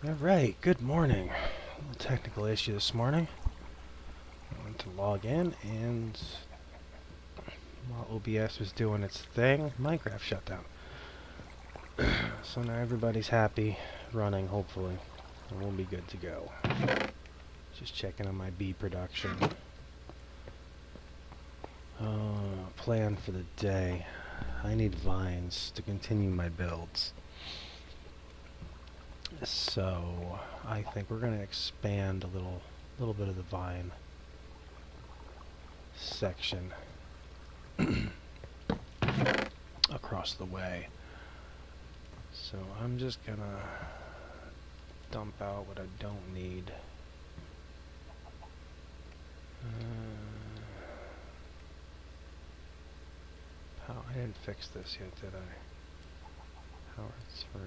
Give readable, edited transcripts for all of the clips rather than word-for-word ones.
Alright, good morning. A little technical issue this morning. I went to log in and while OBS was doing its thing, Minecraft shut down. So now everybody's happy, running hopefully, and we'll be good to go. Just checking on my bee production. Plan for the day. I need vines to continue my builds. So I think we're going to expand a little bit of the vine section across the way. So I'm just going to dump out what I don't need. I didn't fix this yet, did I? Power 3,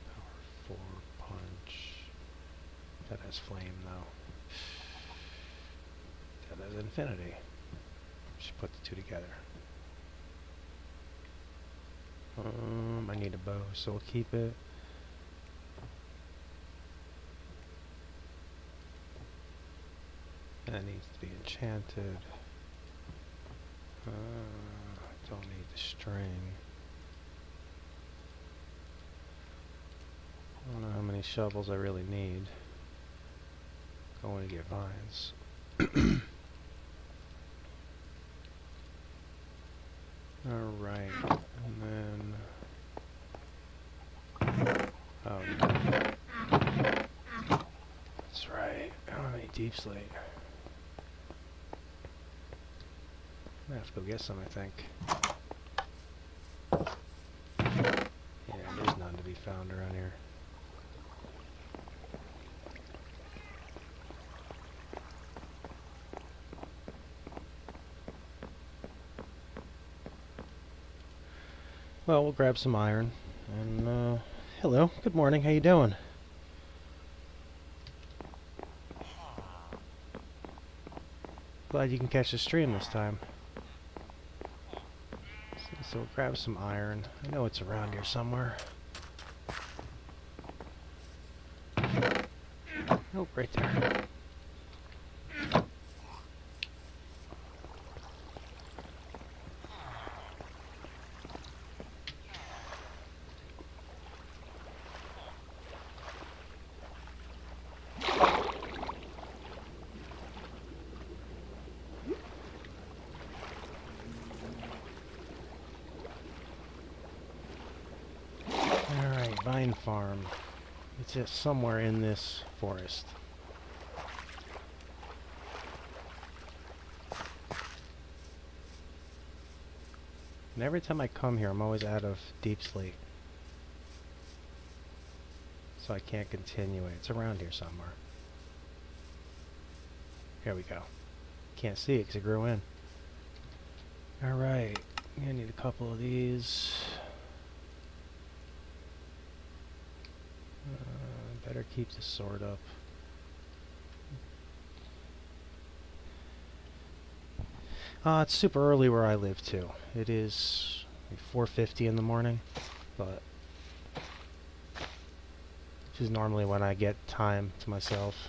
power 4, punch. That has flame, though. That has infinity. Should put the two together. I need a bow, so we'll keep it. That needs to be enchanted. Don't need the string. I don't know how many shovels I really need. Going to get vines. Alright, and then... Oh, no. That's right, I don't have any deep slate. I have to go get some, I think. Yeah, there's none to be found around here. Well, we'll grab some iron. And, hello, good morning, how you doing? Glad you can catch the stream this time. So we'll grab some iron. I know it's around here somewhere. Oh, right there. Vine farm. It's just somewhere in this forest. And every time I come here, I'm always out of deep slate. So I can't continue it. It's around here somewhere. Here we go. Can't see it because it grew in. Alright. I need a couple of these. Better keep the sword up. It's super early where I live too. It is 4:50 in the morning, but which is normally when I get time to myself.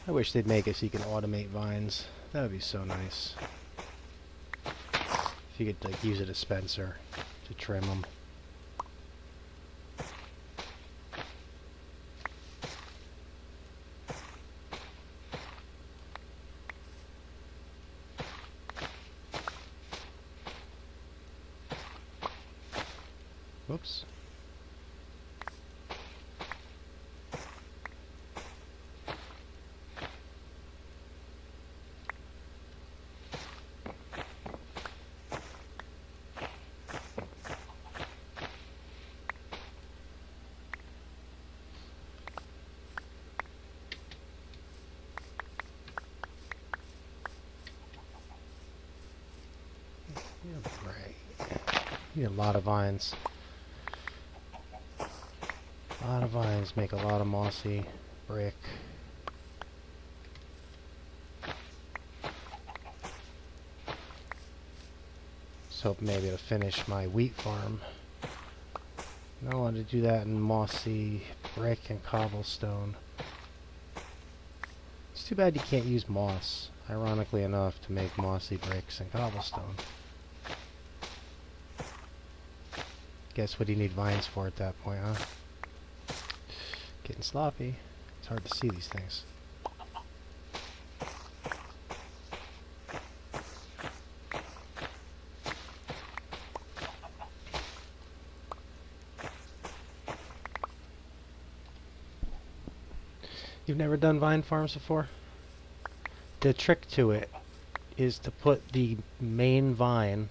I wish they'd make it so you can automate vines. That would be so nice. If you could like use a dispenser to trim them. Whoops. Yeah, right. Need a lot of vines. A lot of vines make a lot of mossy brick. Just hope maybe to finish my wheat farm. And I want to do that in mossy brick and cobblestone. It's too bad you can't use moss, ironically enough, to make mossy bricks and cobblestone. Guess what do you need vines for at that point, huh? Getting sloppy. It's hard to see these things. You've never done vine farms before? The trick to it is to put the main vine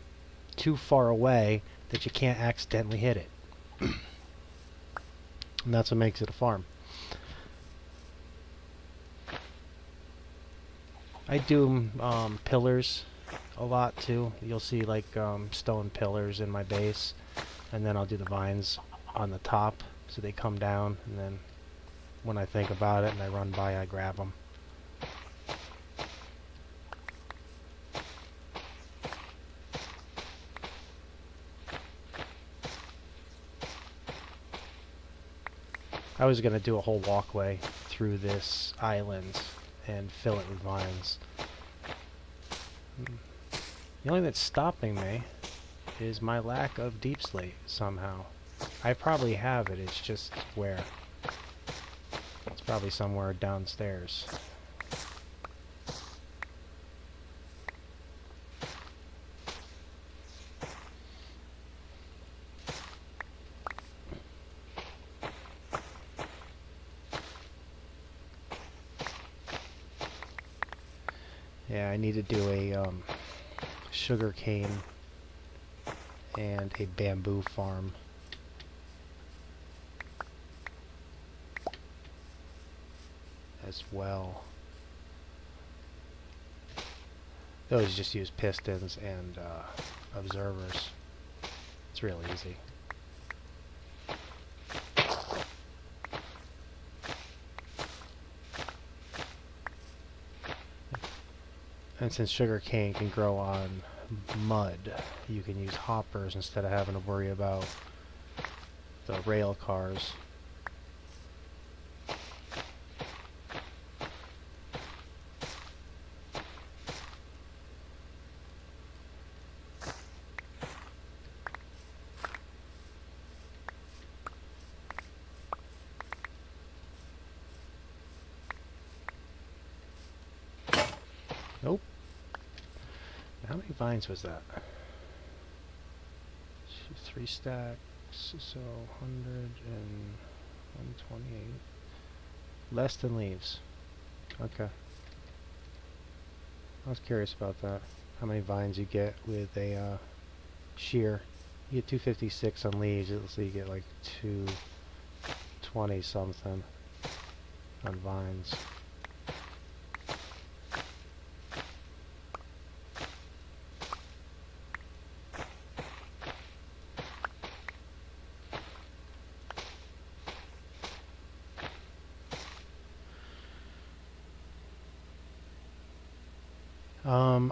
too far away that you can't accidentally hit it. And that's what makes it a farm. I do pillars a lot too. You'll see like stone pillars in my base, and then I'll do the vines on the top so they come down, and then when I think about it and I run by, I grab them. I was going to do a whole walkway through this island and fill it with vines. The only thing that's stopping me is my lack of deep slate somehow. I probably have it, it's just where. It's probably somewhere downstairs. Yeah, I need to do a sugar cane and a bamboo farm. As well. Those just use pistons and observers. It's real easy. And since sugar cane can grow on mud, you can use hoppers instead of having to worry about the rail cars. Nope. How many vines was that? 3 stacks, so 100 and 128. Less than leaves. Okay. I was curious about that. How many vines you get with a shear. You get 256 on leaves, so you get like 220 something on vines.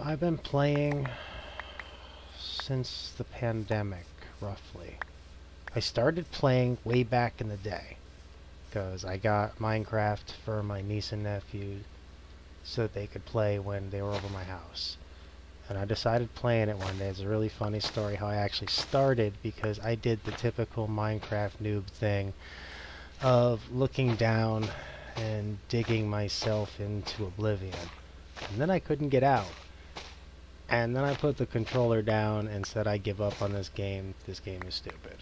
I've been playing since the pandemic, roughly. I started playing way back in the day, because I got Minecraft for my niece and nephew so that they could play when they were over my house. And I decided playing it one day. It's a really funny story how I actually started, because I did the typical Minecraft noob thing of looking down and digging myself into oblivion. And then I couldn't get out. And then I put the controller down and said I give up on this game. This game is stupid.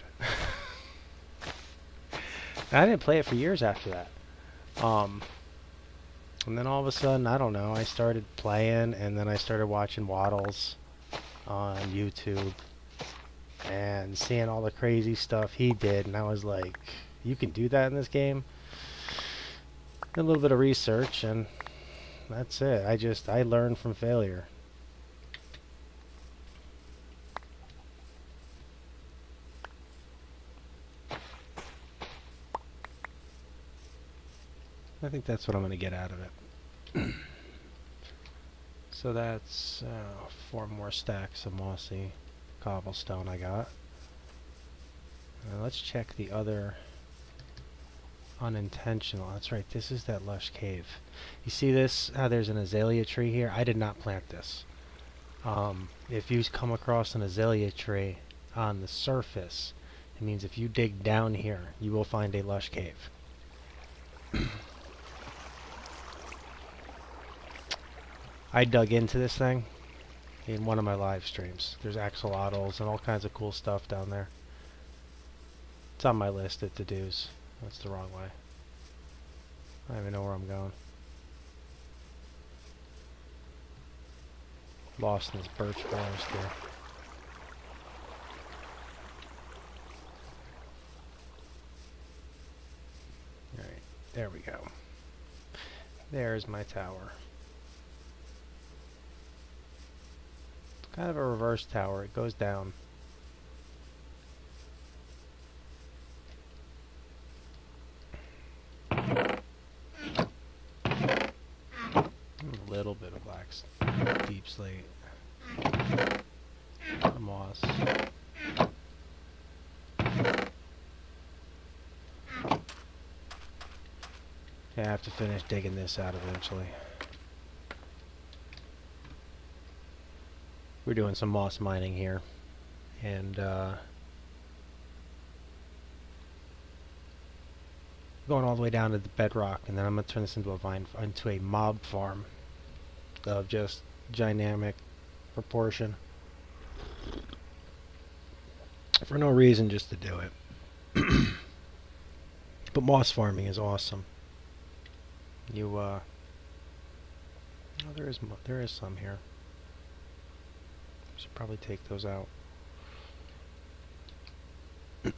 I didn't play it for years after that. And then all of a sudden, I don't know, I started playing, and then I started watching Waddles on YouTube and seeing all the crazy stuff he did, and I was like, you can do that in this game? Did a little bit of research, and that's it. I learned from failure. I think that's what I'm going to get out of it. So that's 4 more stacks of mossy cobblestone I got. Now let's check the other unintentional. That's right, this is that lush cave. You see this? There's an azalea tree here. I did not plant this. If you come across an azalea tree on the surface, it means if you dig down here, you will find a lush cave. I dug into this thing in one of my live streams. There's axolotls and all kinds of cool stuff down there. It's on my list of to-dos. That's the wrong way. I don't even know where I'm going. Lost in this birch forest here. Alright, there we go. There's my tower. It's kind of a reverse tower. It goes down. A little bit of black deep slate. Moss. Yeah, I have to finish digging this out eventually. We're doing some moss mining here, and going all the way down to the bedrock, and then I'm gonna turn this into a mob farm of just dynamic proportion for no reason, just to do it. But moss farming is awesome. You oh, there is some here. Should probably take those out. Nope.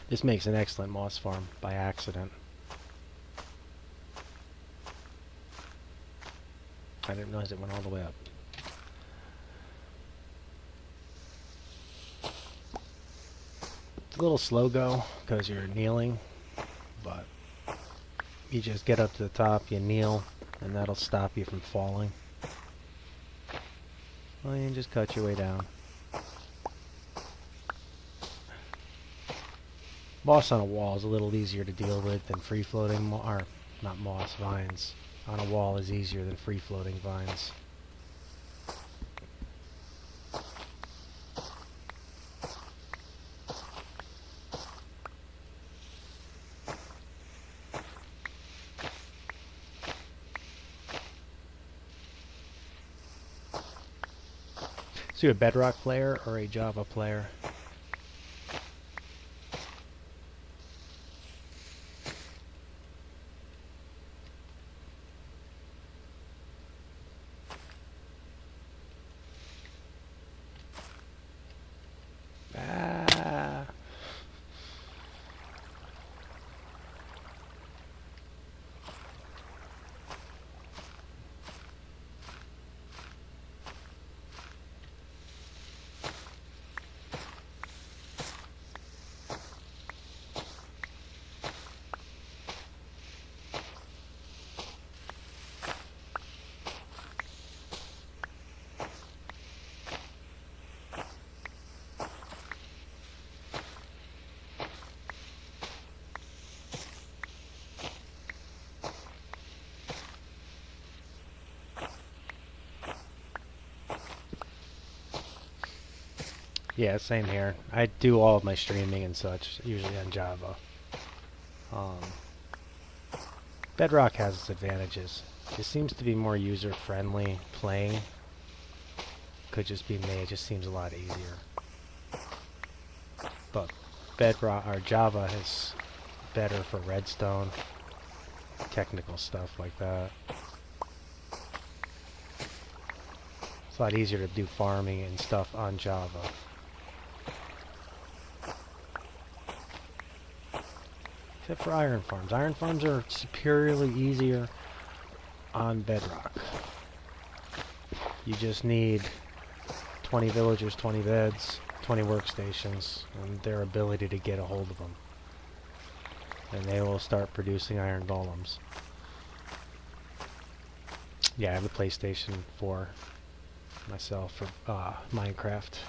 This makes an excellent moss farm by accident. I didn't realize it went all the way up. It's a little slow go because you're kneeling, but you just get up to the top, you kneel, and that'll stop you from falling. Well, you can just cut your way down. Moss on a wall is a little easier to deal with than free-floating, or not moss, vines. On a wall is easier than free-floating vines. So you're a Bedrock player or a Java player? Yeah, same here. I do all of my streaming and such, usually on Java. Bedrock has its advantages. It seems to be more user-friendly playing. Could just be me, it just seems a lot easier. But Bedrock, or Java, is better for redstone. technical stuff like that. It's a lot easier to do farming and stuff on Java. Except for iron farms. Iron farms are superiorly easier on Bedrock. You just need 20 villagers, 20 beds, 20 workstations, and their ability to get a hold of them. And they will start producing iron golems. Yeah, I have a PlayStation 4 myself for Minecraft.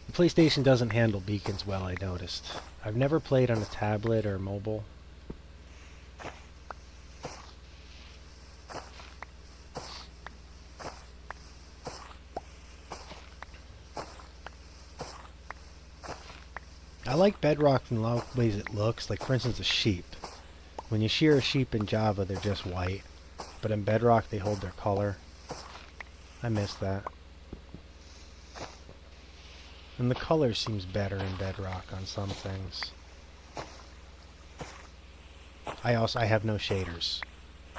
The PlayStation doesn't handle beacons well, I noticed. I've never played on a tablet or mobile. I like Bedrock in a lot of ways it looks. Like, for instance, a sheep. When you shear a sheep in Java, they're just white. But in Bedrock, they hold their color. I miss that. And the color seems better in Bedrock on some things. I have no shaders.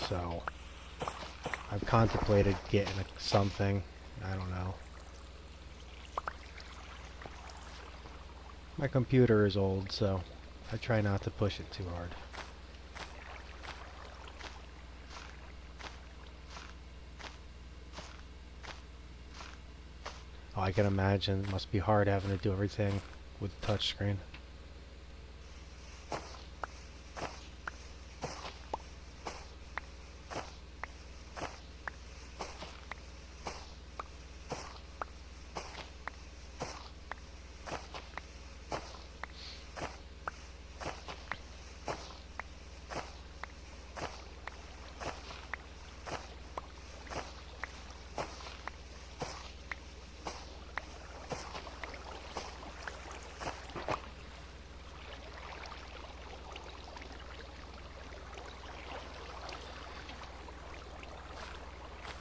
So, I've contemplated getting something. I don't know. My computer is old, so I try not to push it too hard. Oh, I can imagine it must be hard having to do everything with the touchscreen.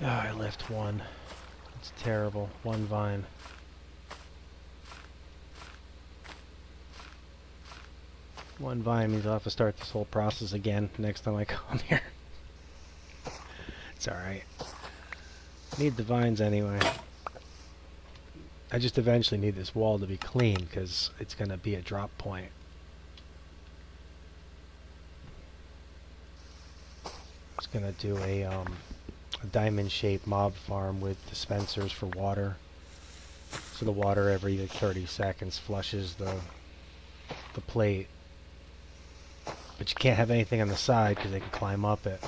Oh, I left one. It's terrible. One vine. One vine means I'll have to start this whole process again next time I come here. It's alright. Need the vines anyway. I just eventually need this wall to be clean because it's going to be a drop point. It's going to do a diamond-shaped mob farm with dispensers for water. So the water every 30 seconds flushes the plate. But you can't have anything on the side because they can climb up it.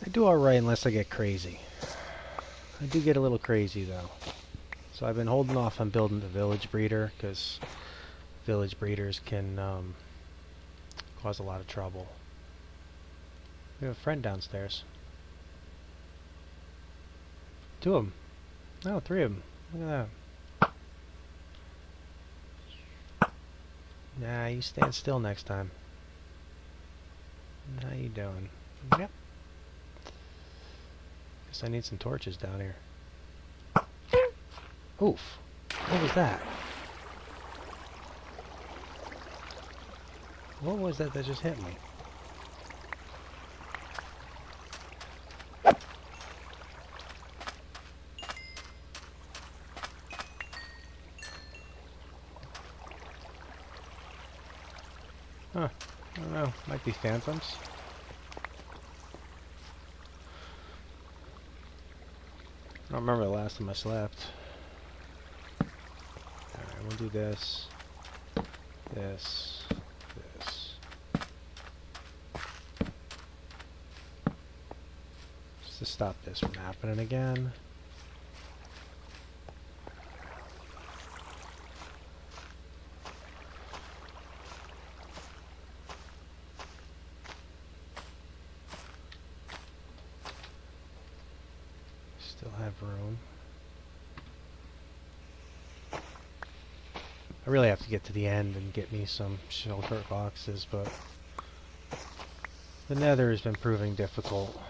I do alright unless I get crazy. I do get a little crazy though. So I've been holding off on building the village breeder because village breeders can cause a lot of trouble. We have a friend downstairs. 2 of them. No, 3 of them. Look at that. Nah, you stand still next time. How you doing? Yep. Guess I need some torches down here. Oof. What was that? What was that just hit me? Huh. I don't know. Might be phantoms. I don't remember the last time I slept. Alright, we'll do this. This. This. Just to stop this from happening again. Still have room. I really have to get to the end and get me some shelter boxes, but the nether has been proving difficult.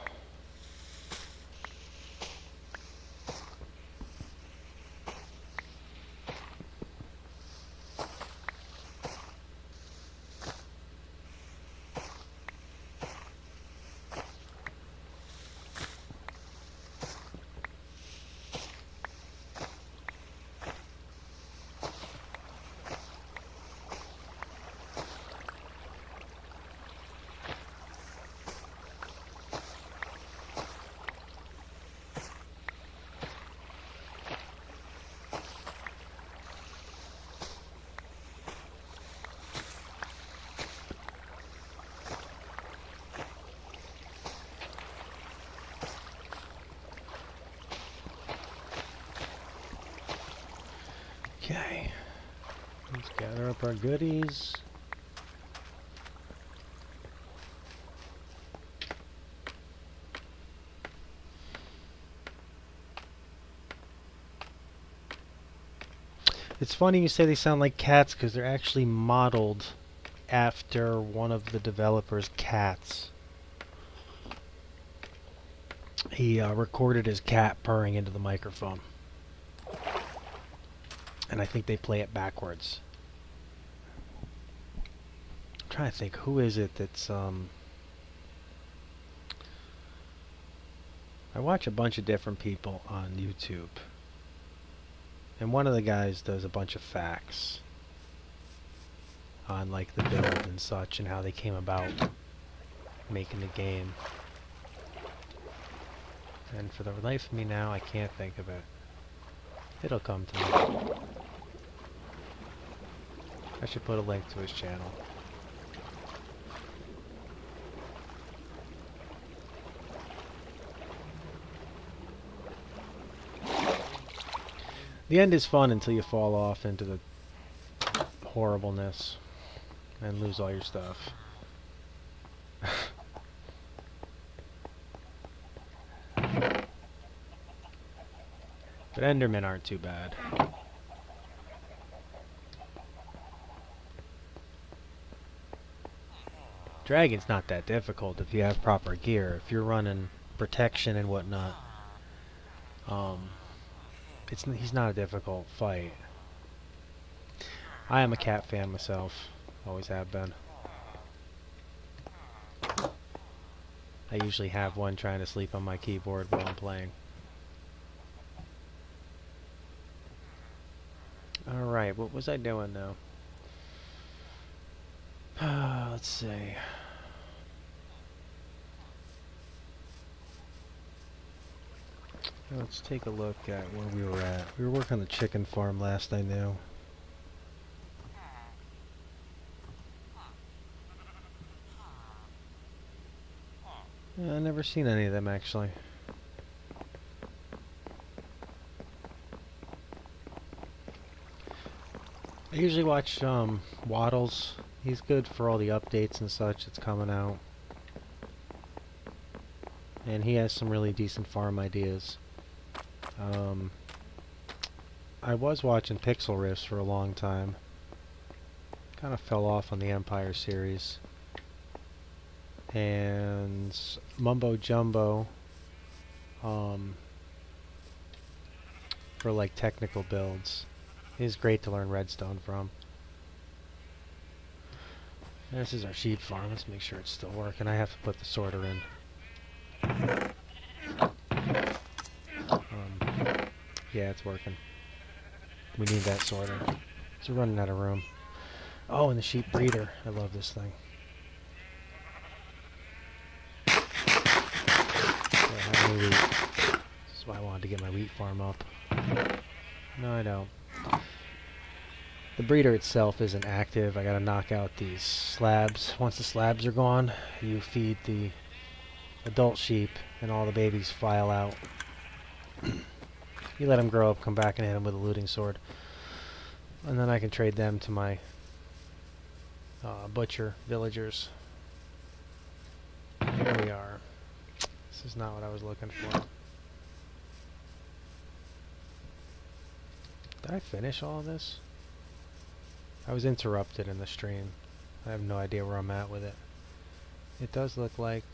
Okay, let's gather up our goodies. It's funny you say they sound like cats because they're actually modeled after one of the developers' cats. He recorded his cat purring into the microphone. And I think they play it backwards. I'm trying to think, who is it that's I watch a bunch of different people on YouTube. And one of the guys does a bunch of facts on like the build and such and how they came about making the game. And for the life of me now, I can't think of it. It'll come to me. I should put a link to his channel. The end is fun until you fall off into the horribleness and lose all your stuff. But Endermen aren't too bad. Dragon's not that difficult if you have proper gear. If you're running protection and whatnot, he's not a difficult fight. I am a cat fan myself. Always have been. I usually have one trying to sleep on my keyboard while I'm playing. Alright, what was I doing now? Let's see. Let's take a look at where we were at. We were working on the chicken farm last I knew. Yeah, I've never seen any of them actually. I usually watch Waddles. He's good for all the updates and such that's coming out. And he has some really decent farm ideas. I was watching Pixel Riffs for a long time. Kind of fell off on the Empire series. And Mumbo Jumbo for like technical builds. He's great to learn redstone from. This is our sheep farm. Let's make sure it's still working. I have to put the sorter in. Yeah, it's working. We need that sorter. So we're running out of room. Oh, and the sheep breeder. I love this thing. This is why I wanted to get my wheat farm up. No, I don't. The breeder itself isn't active. I gotta knock out these slabs. Once the slabs are gone, you feed the adult sheep and all the babies file out. You let them grow up, come back and hit them with a looting sword. And then I can trade them to my butcher villagers. Here we are. This is not what I was looking for. I finish all of this? I was interrupted in the stream. I have no idea where I'm at with it. It does look like...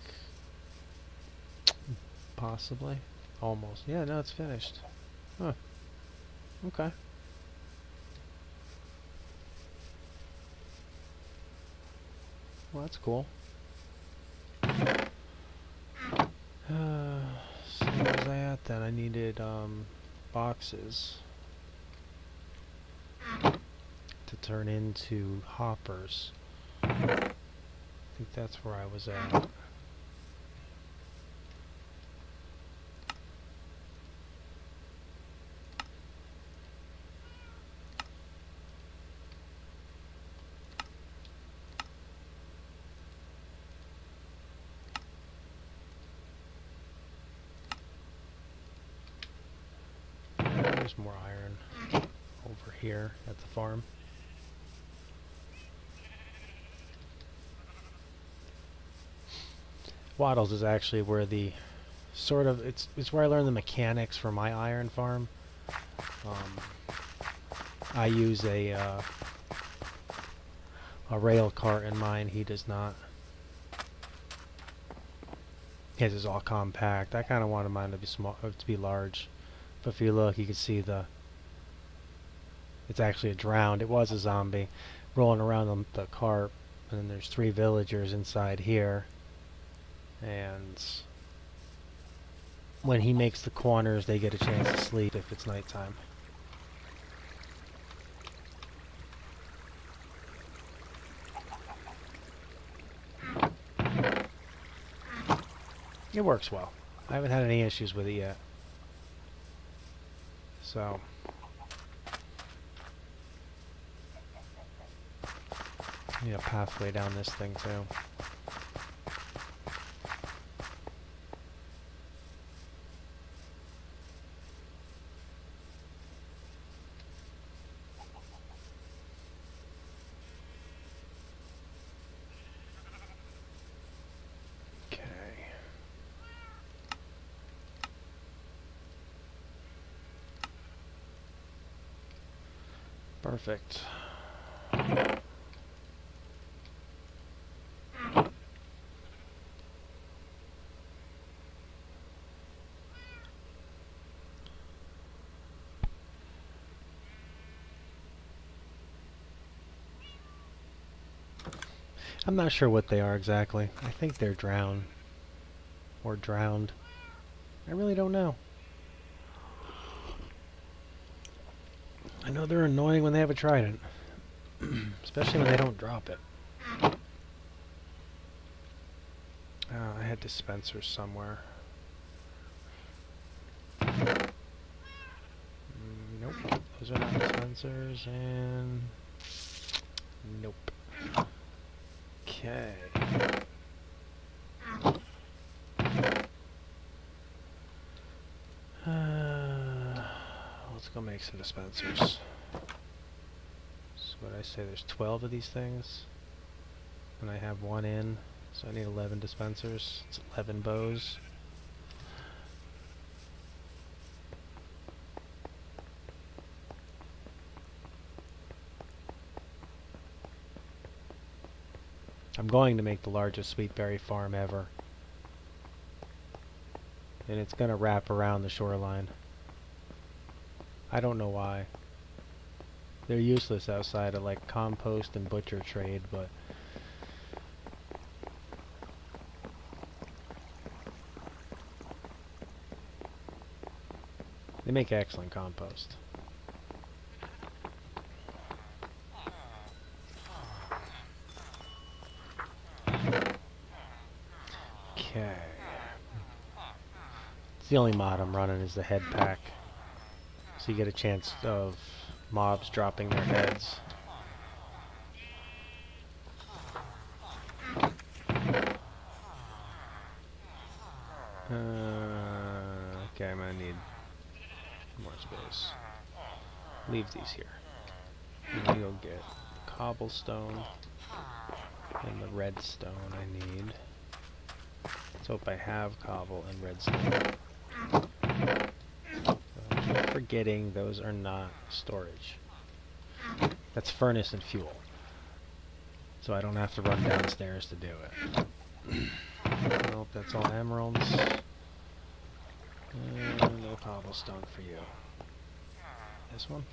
possibly. Almost. Yeah, no, it's finished. Huh. Okay. Well, that's cool. So where was I at then? I needed boxes to turn into hoppers. I think that's where I was at. There's more iron over here at the farm. Waddles is actually where the it's where I learned the mechanics for my iron farm. I use a rail cart in mine. He does not. His is all compact. I kind of wanted mine to be small, to be large. But if you look, you can see it's actually a drowned. It was a zombie rolling around the cart, and then there's 3 villagers inside here. And when he makes the corners, they get a chance to sleep if it's nighttime. It works well. I haven't had any issues with it yet. So need a pathway down this thing too. Perfect. I'm not sure what they are exactly. I think they're drowned. Or drowned. I really don't know. I know they're annoying when they have a trident. Especially when they don't drop it. I had dispensers somewhere. Nope. Those are not dispensers, and... nope. Okay. Let's go make some dispensers. So what I say, there's 12 of these things. And I have 1 in, so I need 11 dispensers. It's 11 bows. I'm going to make the largest sweet berry farm ever. And it's going to wrap around the shoreline. I don't know why. They're useless outside of like compost and butcher trade, but they make excellent compost. Okay. It's the only mod I'm running is the head pack. So you get a chance of mobs dropping their heads. Okay, I'm gonna need more space. Leave these here. And then you'll get the cobblestone and the redstone I need. Let's hope I have cobble and redstone. For forgetting those are not storage. That's furnace and fuel. So I don't have to run downstairs to do it. Nope, that's all emeralds. No cobblestone for you. This one?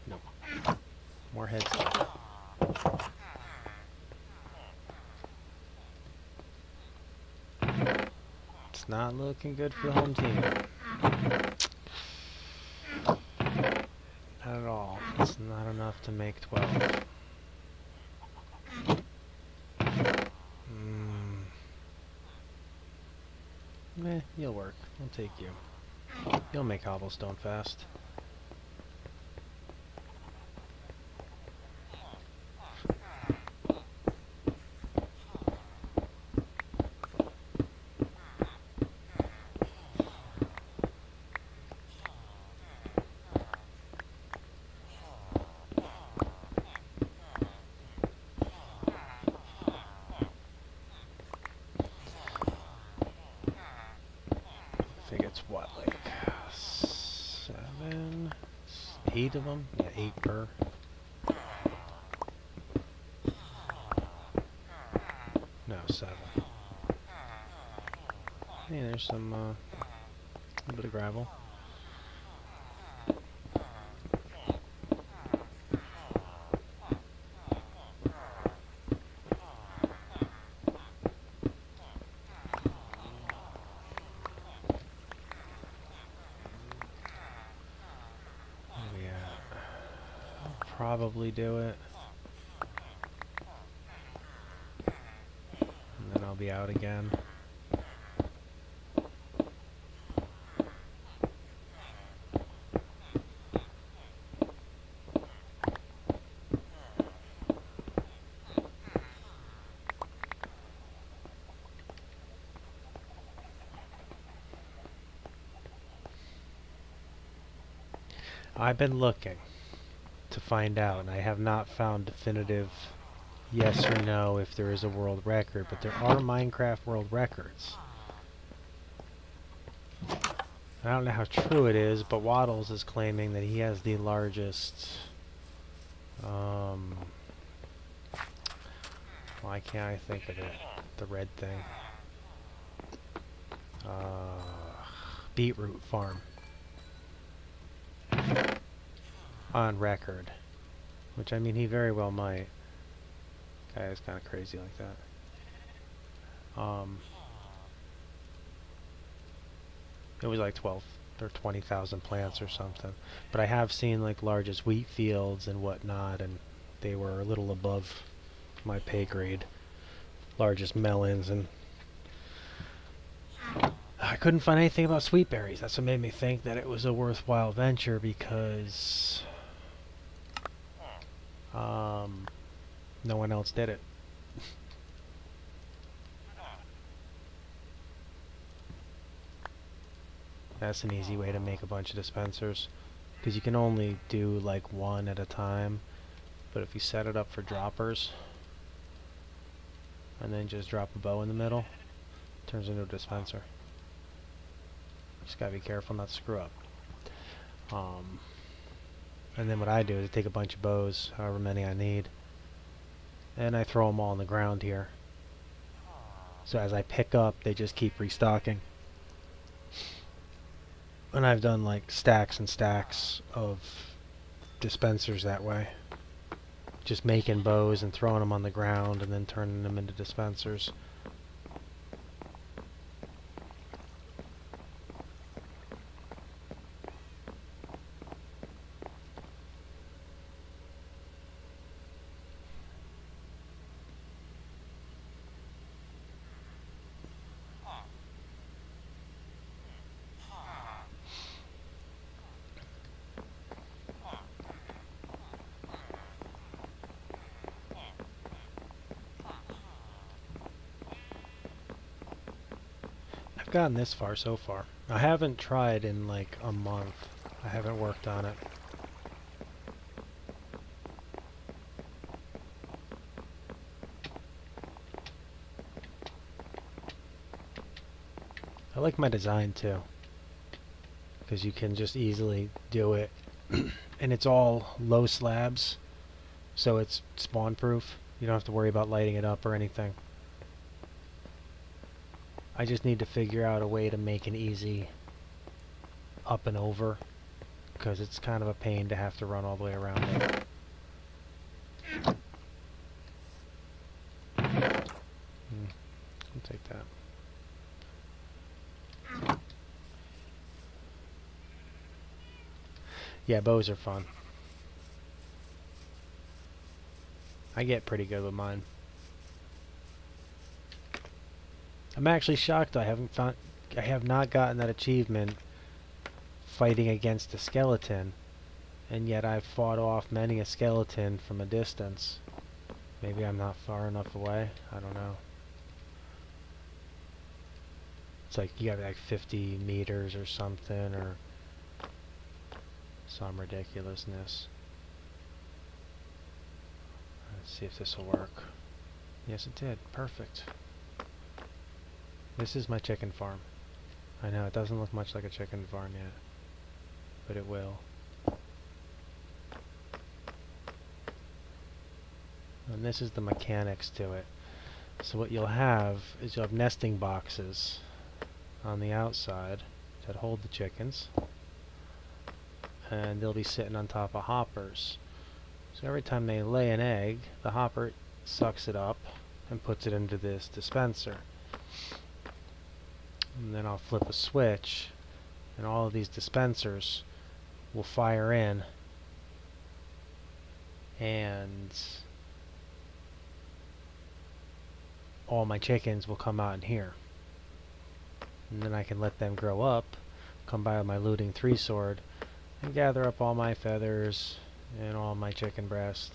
Nope. More headstone. It's not looking good for the home team. Not at all. It's not enough to make 12. Meh, you'll work. I'll take you. You'll make cobblestone fast. I think it's what, like 7, 8 of them? Yeah, 8 per. No, 7. Hey, there's some, a little bit of gravel. Probably do it. And then I'll be out again. I've been looking to find out, and I have not found definitive yes or no if there is a world record, but there are Minecraft world records. I don't know how true it is, but Waddles is claiming that he has the largest, why can't I think of it? The red thing. Beetroot farm. On record. Which, I mean, he very well might. Guy is kind of crazy like that. It was like 12 or 20,000 plants or something. But I have seen like largest wheat fields and whatnot, and they were a little above my pay grade. Largest melons, and I couldn't find anything about sweet berries. That's what made me think that it was a worthwhile venture, because no one else did it. That's an easy way to make a bunch of dispensers, because you can only do like one at a time, but if you set it up for droppers and then just drop a bow in the middle, it turns into a dispenser. Just gotta be careful not to screw up. And then what I do is I take a bunch of bows, however many I need, and I throw them all on the ground here. So as I pick up, they just keep restocking. And I've done like stacks and stacks of dispensers that way. Just making bows and throwing them on the ground and then turning them into dispensers. I've gotten this far so far. I haven't tried in like a month. I haven't worked on it. I like my design too. because you can just easily do it. And it's all low slabs, so it's spawn proof. You don't have to worry about lighting it up or anything. I just need to figure out a way to make an easy up and over, because it's kind of a pain to have to run all the way around it. I'll take that. Yeah, bows are fun. I get pretty good with mine. I'm actually shocked I have not gotten that achievement fighting against a skeleton, and yet I've fought off many a skeleton from a distance. Maybe I'm not far enough away. I don't know. It's like you got like 50 meters or something, or some ridiculousness. Let's see if this will work. Yes, it did. Perfect. This is my chicken farm. I know, it doesn't look much like a chicken farm yet, but it will. And this is the mechanics to it. So what you'll have is you'll have nesting boxes on the outside that hold the chickens, and they'll be sitting on top of hoppers. So every time they lay an egg, the hopper sucks it up and puts it into this dispenser. And then I'll flip a switch, and all of these dispensers will fire in, and all my chickens will come out in here. And then I can let them grow up, come by with my looting 3 sword, and gather up all my feathers and all my chicken breast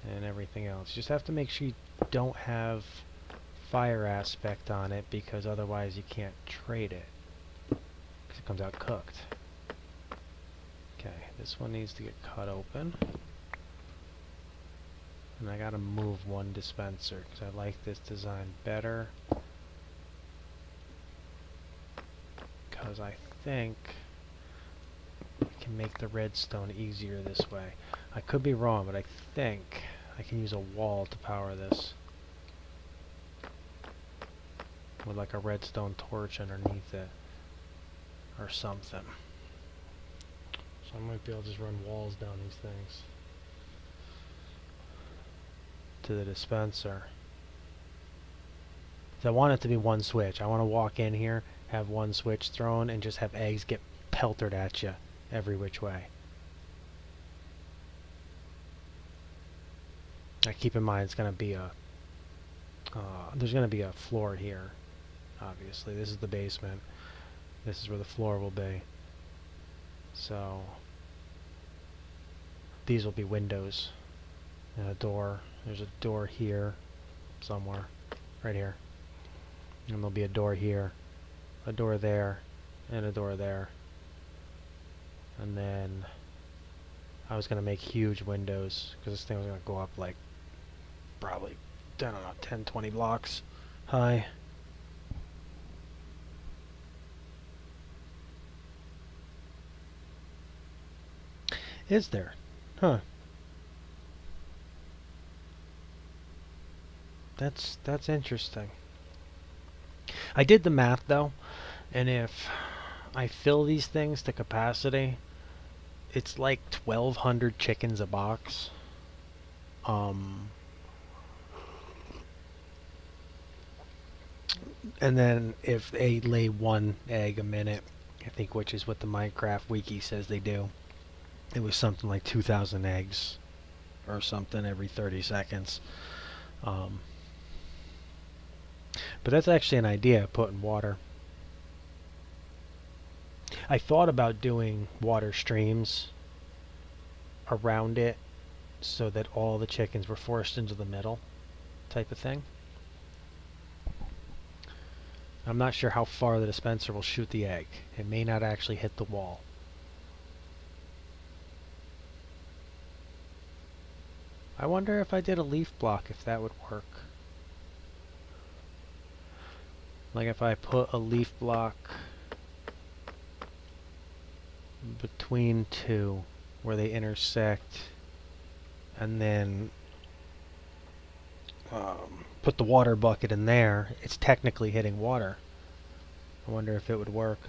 and everything else. You just have to make sure you don't have fire aspect on it, because otherwise you can't trade it, because it comes out cooked. Okay, this one needs to get cut open, and I gotta move one dispenser because I like this design better, because I think I can make the redstone easier this way. I could be wrong, but I think I can use a wall to power this, with like a redstone torch underneath it or something. So I might be able to just run walls down these things to the dispenser. So I want it to be one switch. I want to walk in here, have one switch thrown, and just have eggs get pelted at you every which way. Now keep in mind, it's going to be a there's going to be a floor here. Obviously, this is the basement. This is where the floor will be. So these will be windows and a door. There's a door here somewhere, right here. And there'll be a door here, a door there, and a door there. And then I was going to make huge windows, because this thing was going to go up like probably, I don't know, 10, 20 blocks high. Is there? Huh. That's interesting. I did the math though, and if I fill these things to capacity, it's like 1,200 chickens a box. And then if they lay 1 egg a minute, I think, which is what the Minecraft wiki says they do, it was something like 2,000 eggs or something every 30 seconds. But that's actually an idea, putting water. I thought about doing water streams around it so that all the chickens were forced into the middle type of thing. I'm not sure how far the dispenser will shoot the egg. It may not actually hit the wall. I wonder if I did a leaf block, if that would work. Like if I put a leaf block between two where they intersect, and then put the water bucket in there, it's technically hitting water. I wonder if it would work.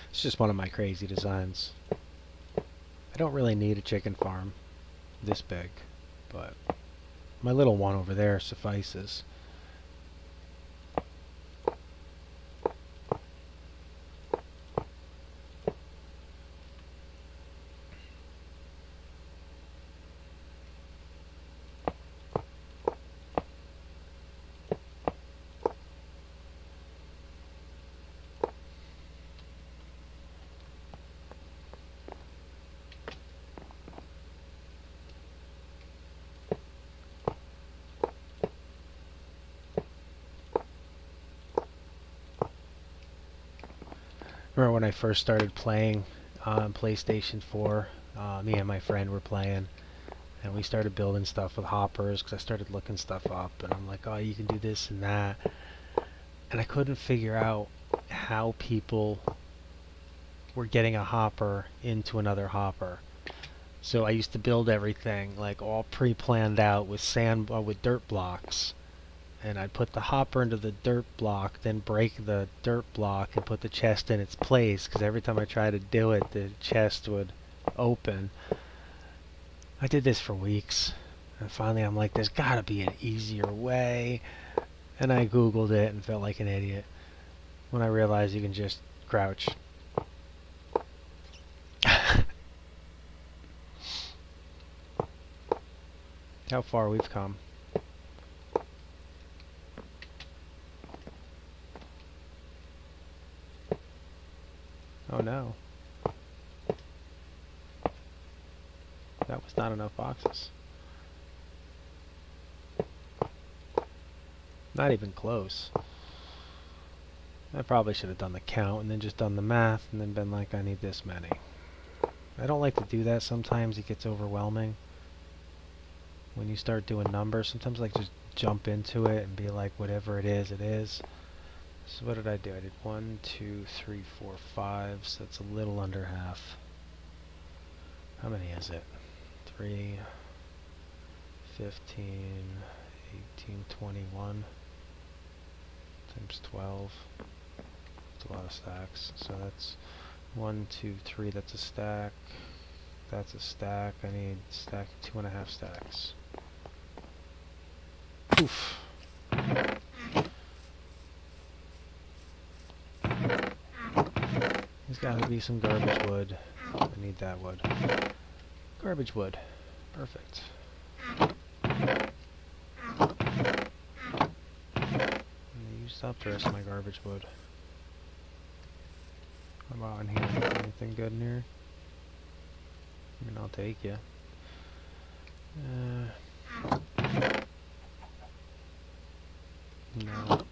It's just one of my crazy designs. I don't really need a chicken farm this big, but my little one over there suffices. Remember when I first started playing on PlayStation 4, me and my friend were playing, and we started building stuff with hoppers because I started looking stuff up, and I'm like, oh, you can do this and that. And I couldn't figure out how people were getting a hopper into another hopper. So I used to build everything like all pre-planned out with with dirt blocks. And I'd put the hopper into the dirt block, then break the dirt block and put the chest in its place, because every time I tried to do it, the chest would open. I did this for weeks, and finally I'm like, there's gotta be an easier way. And I googled it and felt like an idiot when I realized you can just crouch. How far we've come. Oh no. That was not enough boxes. Not even close. I probably should have done the count and then just done the math and then been like, I need this many. I don't like to do that sometimes. It gets overwhelming. When you start doing numbers, sometimes I like just jump into it and be like, whatever it is, it is. So what did I do? I did 1, 2, 3, 4, 5, so that's a little under half. How many is it? 3, 15, 18, 21, times 12. That's a lot of stacks. So that's 1, 2, 3, that's a stack. That's a stack. I need stack 2.5 stacks. Oof. There's gotta be some garbage wood. I need that wood. Garbage wood. Perfect. I'm gonna use up the rest of my garbage wood. How about in here? Anything good in here? I mean, I'll take you. No.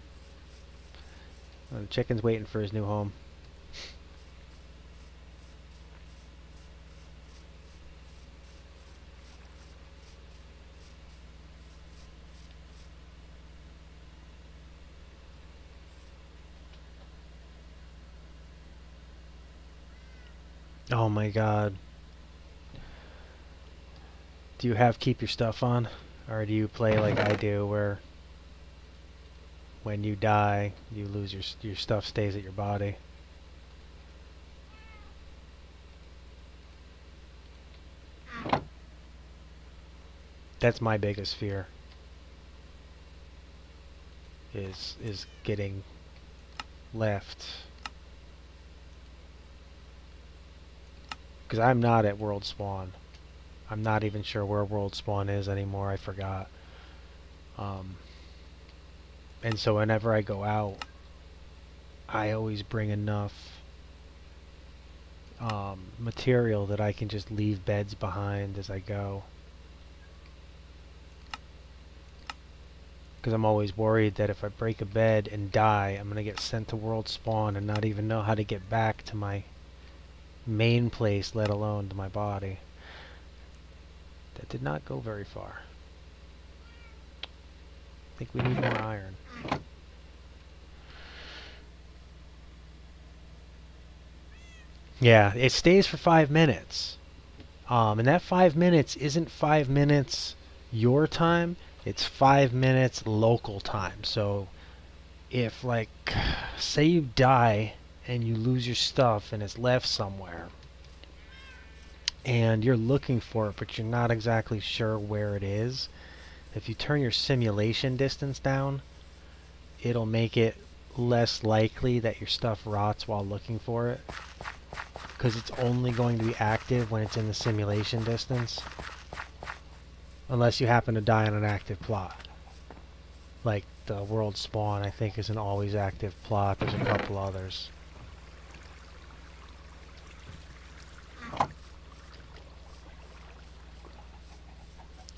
Oh, the chicken's waiting for his new home. Oh my god. Do you have keep your stuff on? Or do you play like I do where when you die, you lose your stuff stays at your body? That's my biggest fear. Is getting left. Because I'm not at World Spawn. I'm not even sure where World Spawn is anymore. I forgot. And so whenever I go out, I always bring enough material that I can just leave beds behind as I go. Because I'm always worried that if I break a bed and die, I'm going to get sent to World Spawn and not even know how to get back to my main place, let alone to my body. That did not go very far. I think we need more iron. Yeah, it stays for 5 minutes. And that 5 minutes isn't 5 minutes your time, it's 5 minutes local time. So if, like, say you die and you lose your stuff and it's left somewhere, and you're looking for it but you're not exactly sure where it is, if you turn your simulation distance down, it'll make it less likely that your stuff rots while looking for it, because it's only going to be active when it's in the simulation distance, unless you happen to die on an active plot. Like the World Spawn, I think, is an always active plot. There's a couple others.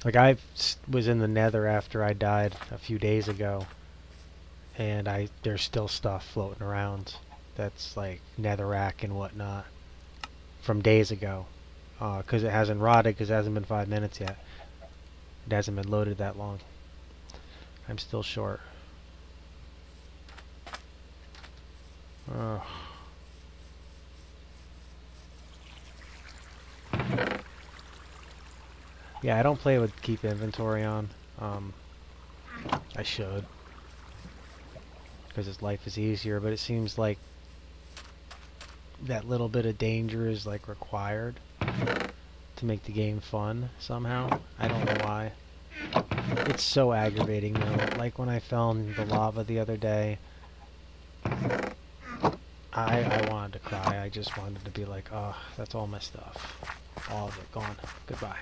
Like, I was in the Nether after I died a few days ago, and there's still stuff floating around that's like netherrack and whatnot from days ago, because it hasn't rotted, because it hasn't been 5 minutes yet. It hasn't been loaded that long. I'm still short. Ugh. Yeah, I don't play with keep inventory on. I should, because his life is easier, but it seems like that little bit of danger is like required to make the game fun somehow. I don't know why. It's so aggravating though. Like when I fell in the lava the other day, I wanted to cry. I just wanted to be like, oh, that's all my stuff. All of it gone. Goodbye.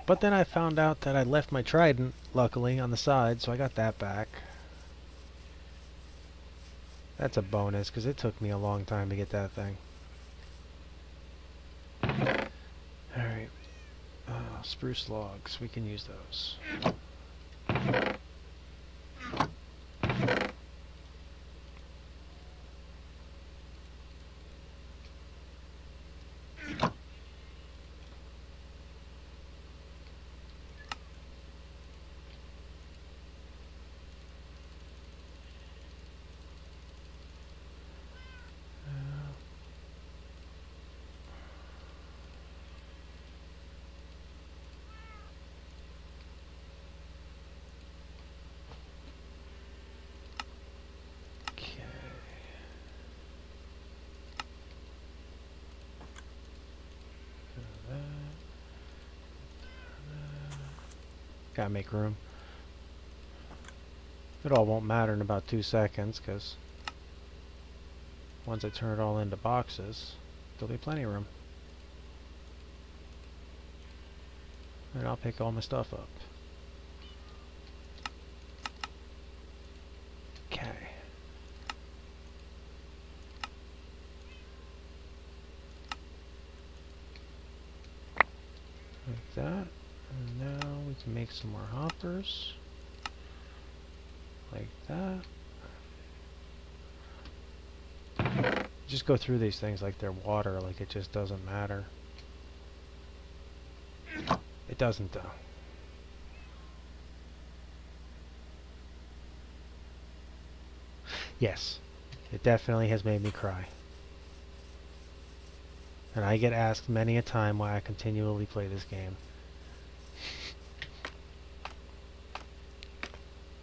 But then I found out that I left my trident, luckily, on the side, so I got that back. That's a bonus, because it took me a long time to get that thing. Alright. Spruce logs. We can use those. Gotta make room. It all won't matter in about 2 seconds, because once I turn it all into boxes, there'll be plenty of room. And I'll pick all my stuff up. Okay. Like that. And now we can make some more hoppers. Like that. Just go through these things like they're water, like it just doesn't matter. It doesn't though. Yes, it definitely has made me cry. And I get asked many a time why I continually play this game.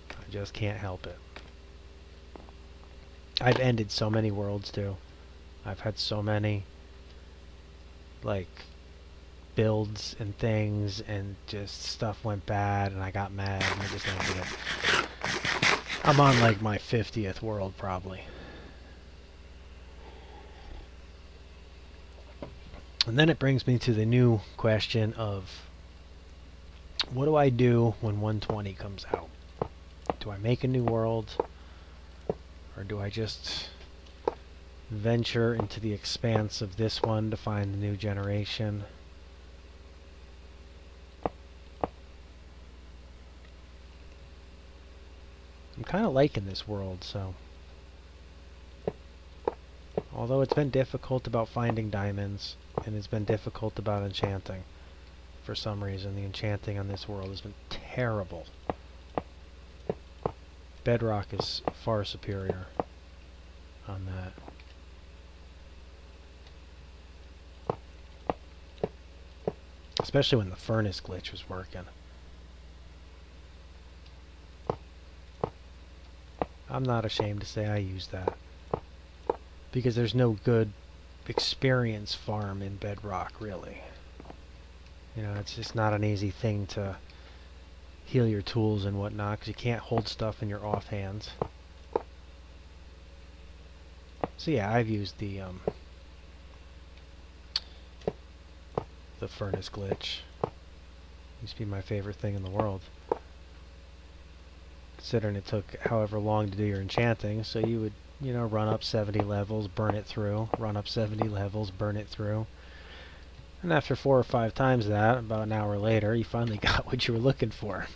I just can't help it. I've ended so many worlds too. I've had so many like builds and things, and just stuff went bad and I got mad and I just ended it. I'm on like my 50th world probably. And then it brings me to the new question of, what do I do when 120 comes out? Do I make a new world? Or do I just venture into the expanse of this one to find the new generation? kind of liking this world, so... Although it's been difficult about finding diamonds, and it's been difficult about enchanting. For some reason, the enchanting on this world has been terrible. Bedrock is far superior on that. Especially when the furnace glitch was working. I'm not ashamed to say I use that. Because there's no good experience farm in Bedrock, really. You know, it's just not an easy thing to heal your tools and whatnot, because you can't hold stuff in your offhands. So yeah, I've used the furnace glitch. Used to be my favorite thing in the world. Considering it took however long to do your enchanting, so you would, you know, run up 70 levels, burn it through, run up 70 levels, burn it through. And after 4 or 5 times that, about an hour later, you finally got what you were looking for.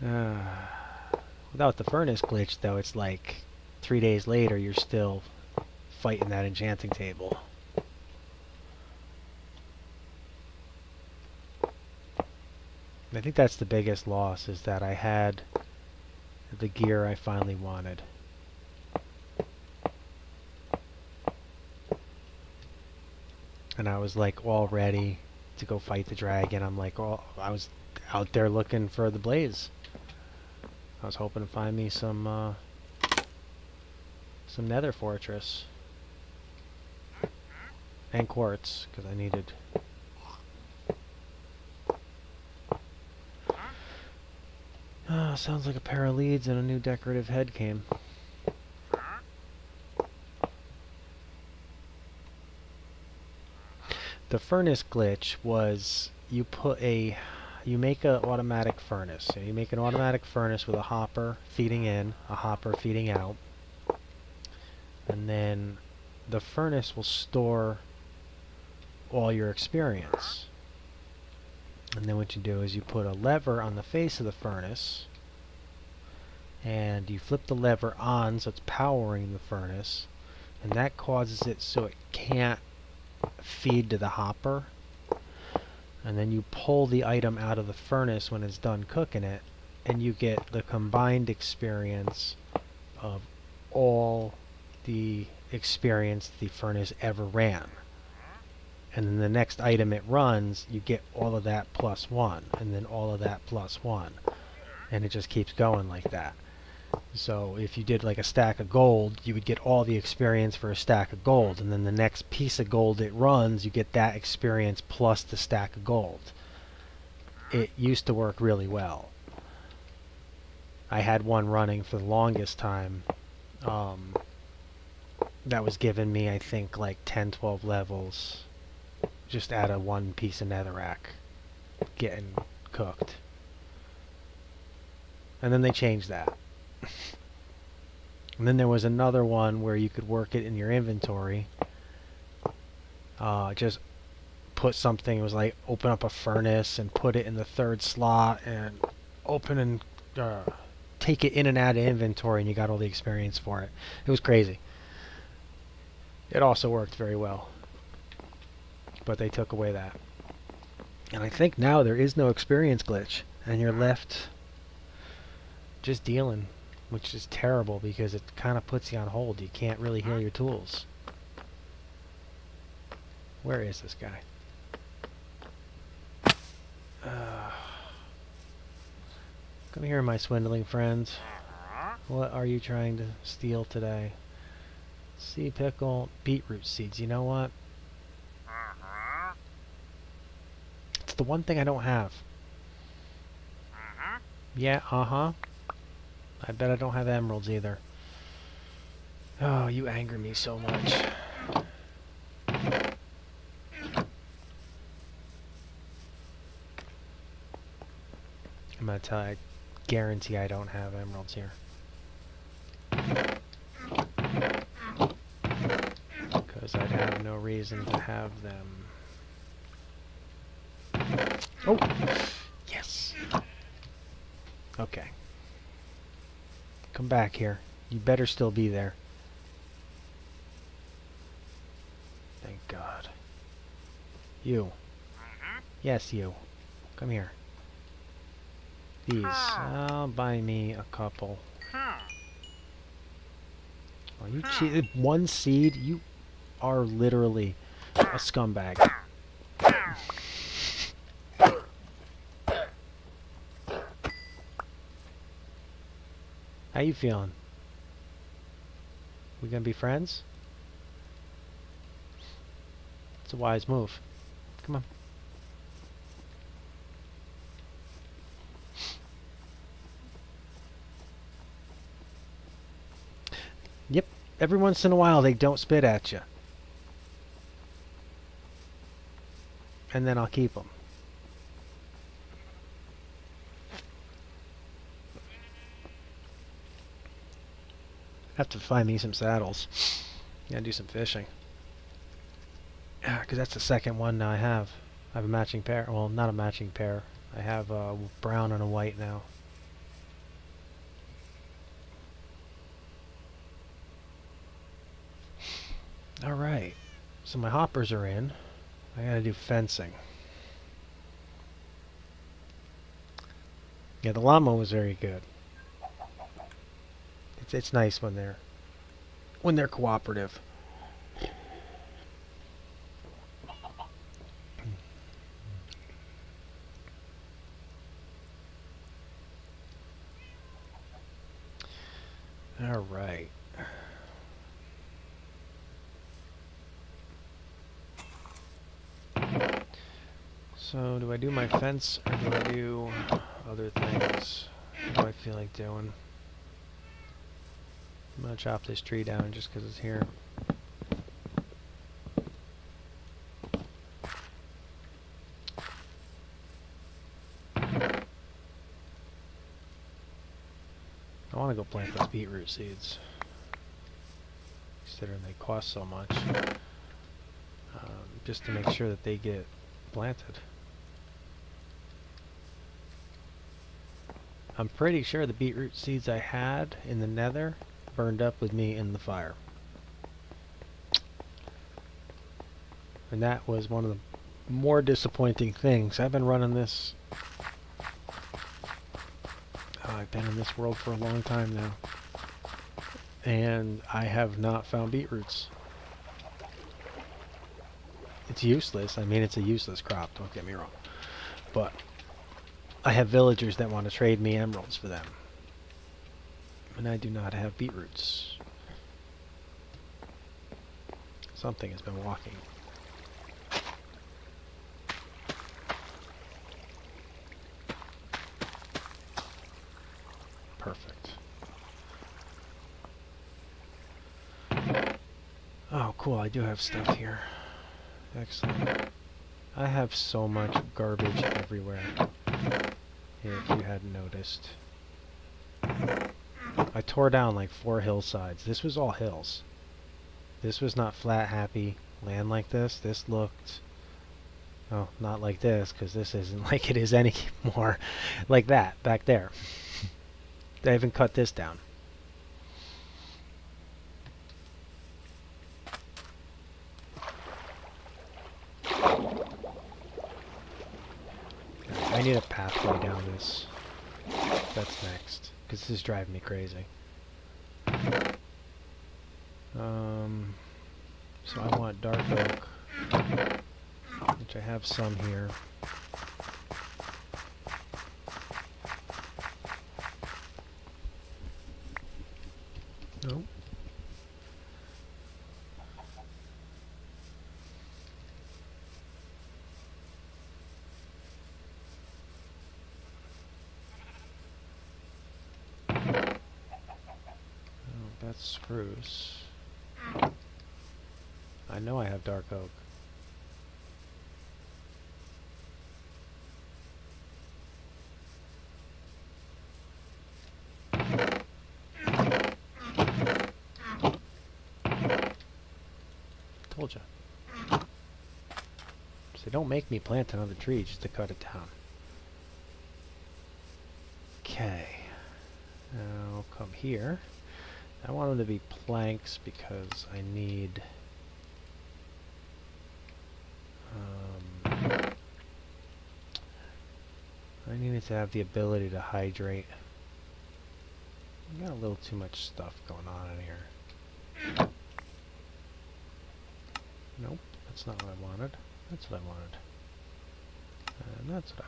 Without the furnace glitch, though, it's like 3 days later you're still fighting that enchanting table. I think that's the biggest loss, is that I had the gear I finally wanted. And I was like all ready to go fight the dragon. I'm like, oh, I was out there looking for the blaze. I was hoping to find me some nether fortress. And quartz, because I needed... sounds like a pair of leads and a new decorative head came. The furnace glitch was you make an automatic furnace. So you make an automatic furnace with a hopper feeding in, a hopper feeding out. And then the furnace will store all your experience. And then what you do is you put a lever on the face of the furnace, and you flip the lever on so it's powering the furnace, and that causes it so it can't feed to the hopper. And then you pull the item out of the furnace when it's done cooking it, and you get the combined experience of all the experience the furnace ever ran. And then the next item it runs, you get all of that plus 1, and then all of that plus 1. And it just keeps going like that. So if you did like a stack of gold, you would get all the experience for a stack of gold, and then the next piece of gold it runs, you get that experience plus the stack of gold. It used to work really well. I had one running for the longest time. That was giving me, I think, like 10, 12 levels just out of one piece of netherrack getting cooked. And then they changed that. And then there was another one where you could work it in your inventory. Just put something, it was like open up a furnace and put it in the 3rd slot and open and take it in and out of inventory, and you got all the experience for it. It was crazy. It also worked very well. But they took away that. And I think now there is no experience glitch, and you're left just dealing, which is terrible because it kind of puts you on hold. You can't really heal your tools. Where is this guy? Come here, my swindling friends. What are you trying to steal today? Sea pickle, beetroot seeds. You know what? It's the one thing I don't have. Yeah, I bet I don't have emeralds either. Oh, you anger me so much. I'm gonna tell you, I guarantee I don't have emeralds here. Because I'd have no reason to have them. Oh! Yes! Okay. Come back here. You better still be there. Thank God. You. Yes, you. Come here. These. I'll buy me a couple. Oh, you cheated. One seed? You are literally a scumbag. How you feeling? We gonna be friends? It's a wise move. Come on. Yep. Every once in a while they don't spit at you. And then I'll keep them. Have to find me some saddles. Gotta do some fishing. Yeah, because that's the second one now I have. I have a matching pair. Well, not a matching pair. I have a brown and a white now. Alright. So my hoppers are in. I gotta do fencing. Yeah, the llama was very good. It's nice when they're cooperative. All right. So, do I do my fence or do I do other things? What do I feel like doing? I'm gonna chop this tree down just because it's here. I want to go plant those beetroot seeds, considering they cost so much, just to make sure that they get planted. I'm pretty sure the beetroot seeds I had in the nether burned up with me in the fire. And that was one of the more disappointing things. I've been running this... I've been in this world for a long time now. And I have not found beetroots. It's useless. I mean, it's a useless crop, don't get me wrong. But I have villagers that want to trade me emeralds for them. And I do not have beetroots. Something has been walking. Perfect. Oh, cool. I do have stuff here. Excellent. I have so much garbage everywhere. If you hadn't noticed. I tore down like 4 hillsides. This was all hills. This was not flat, happy land like this. This looked... Oh, not like this, because this isn't like it is anymore. Like that, back there. I even cut this down. I need a pathway down this. That's next, because this is driving me crazy. So I want dark oak, which I have some here. Nope. That's spruce. I know I have dark oak. Told ya. So don't make me plant another tree just to cut it down. Okay. Now come here. I want them to be planks because I need it to have the ability to hydrate. I got a little too much stuff going on in here. Nope, that's not what I wanted. That's what I wanted. And that's what I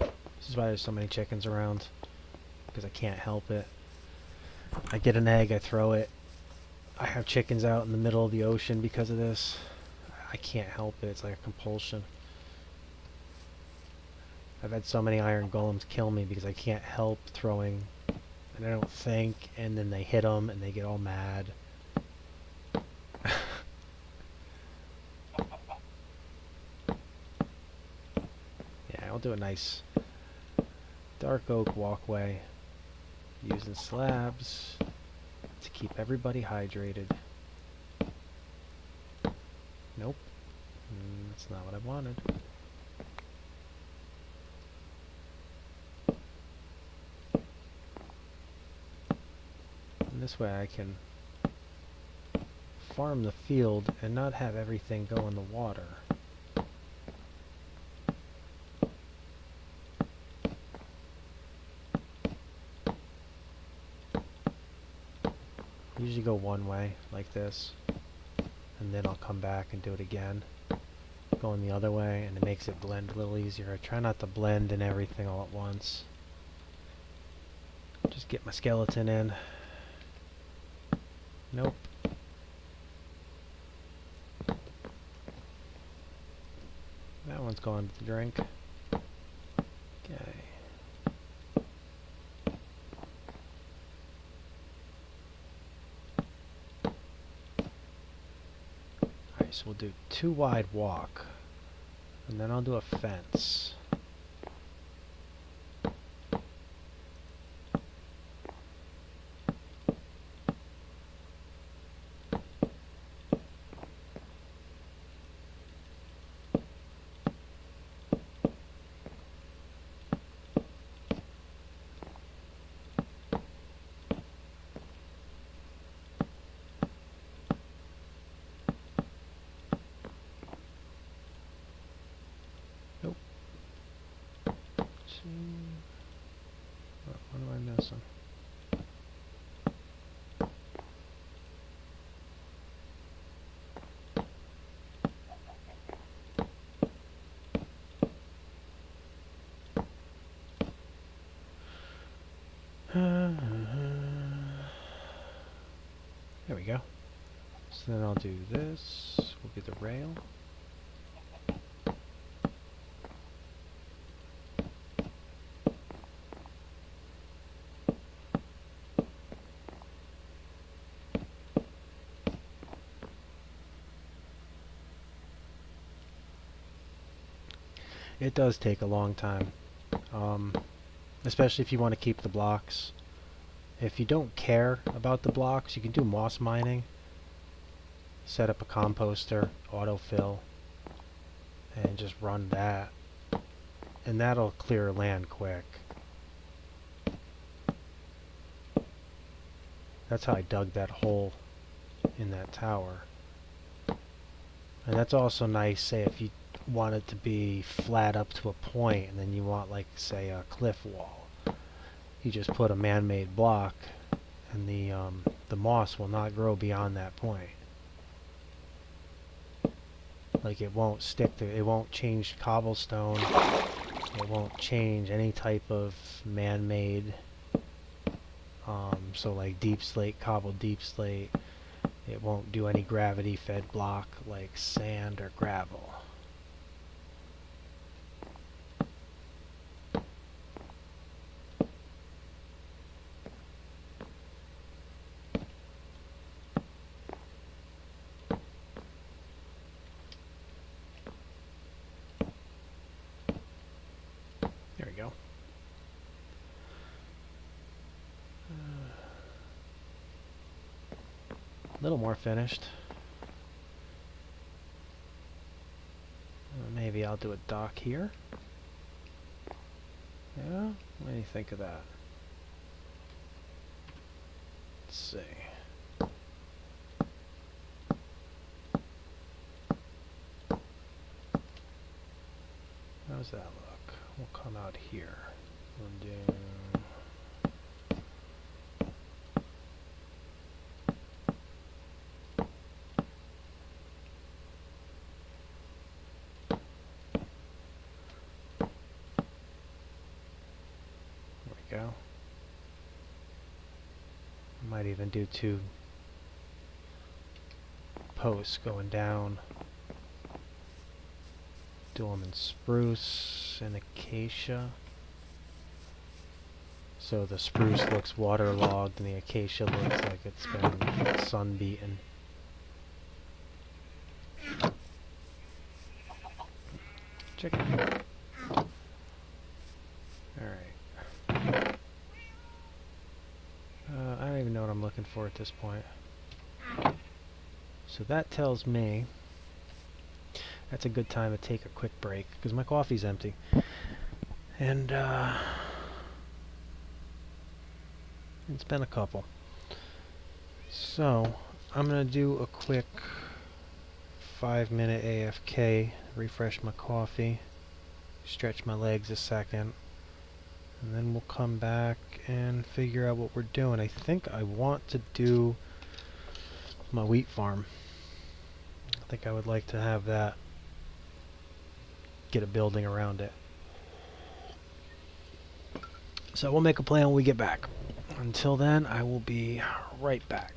wanted. This is why there's so many chickens around. Because I can't help it. I get an egg, I throw it. I have chickens out in the middle of the ocean because of this. I can't help it. It's like a compulsion. I've had so many iron golems kill me because I can't help throwing, and I don't think, and then they hit them and they get all mad. Yeah, I'll do a nice dark oak walkway using slabs to keep everybody hydrated. Nope, that's not what I wanted. And this way I can farm the field and not have everything go in the water. I usually go one way, like this, and then I'll come back and do it again. Going the other way, and it makes it blend a little easier. I try not to blend in everything all at once. Just get my skeleton in. Nope. That one's gone to the drink. Okay. Alright, so we'll do 2 wide walk. And then I'll do a fence. What am I missing? There we go. So then I'll do this. We'll get the rail. It does take a long time, especially if you want to keep the blocks. If you don't care about the blocks, you can do moss mining. Set up a composter, autofill, and just run that. And that'll clear land quick. That's how I dug that hole in that tower. And that's also nice, say if you want it to be flat up to a point and then you want, like, say, a cliff wall. You just put a man-made block and the moss will not grow beyond that point. Like, it won't stick to, it won't change cobblestone, it won't change any type of man-made, so like deep slate, cobbled deep slate, it won't do any gravity-fed block like sand or gravel. There we go. A little more finished. Maybe maybe I'll do a dock here. Yeah? What do you think of that? Let's see. How's that look? We'll come out here. We'll do... There we go. Might even do 2 posts going down. Do them in spruce and acacia. So the spruce looks waterlogged and the acacia looks like it's been sun-beaten. Chicken. Alright. I don't even know what I'm looking for at this point. So that tells me that's a good time to take a quick break because my coffee's empty. And it's been a couple. So I'm going to do a quick 5-minute AFK, refresh my coffee, stretch my legs a second, and then we'll come back and figure out what we're doing. I think I want to do my wheat farm. I think I would like to have that, get a building around it. So we'll make a plan when we get back. Until then, I will be right back.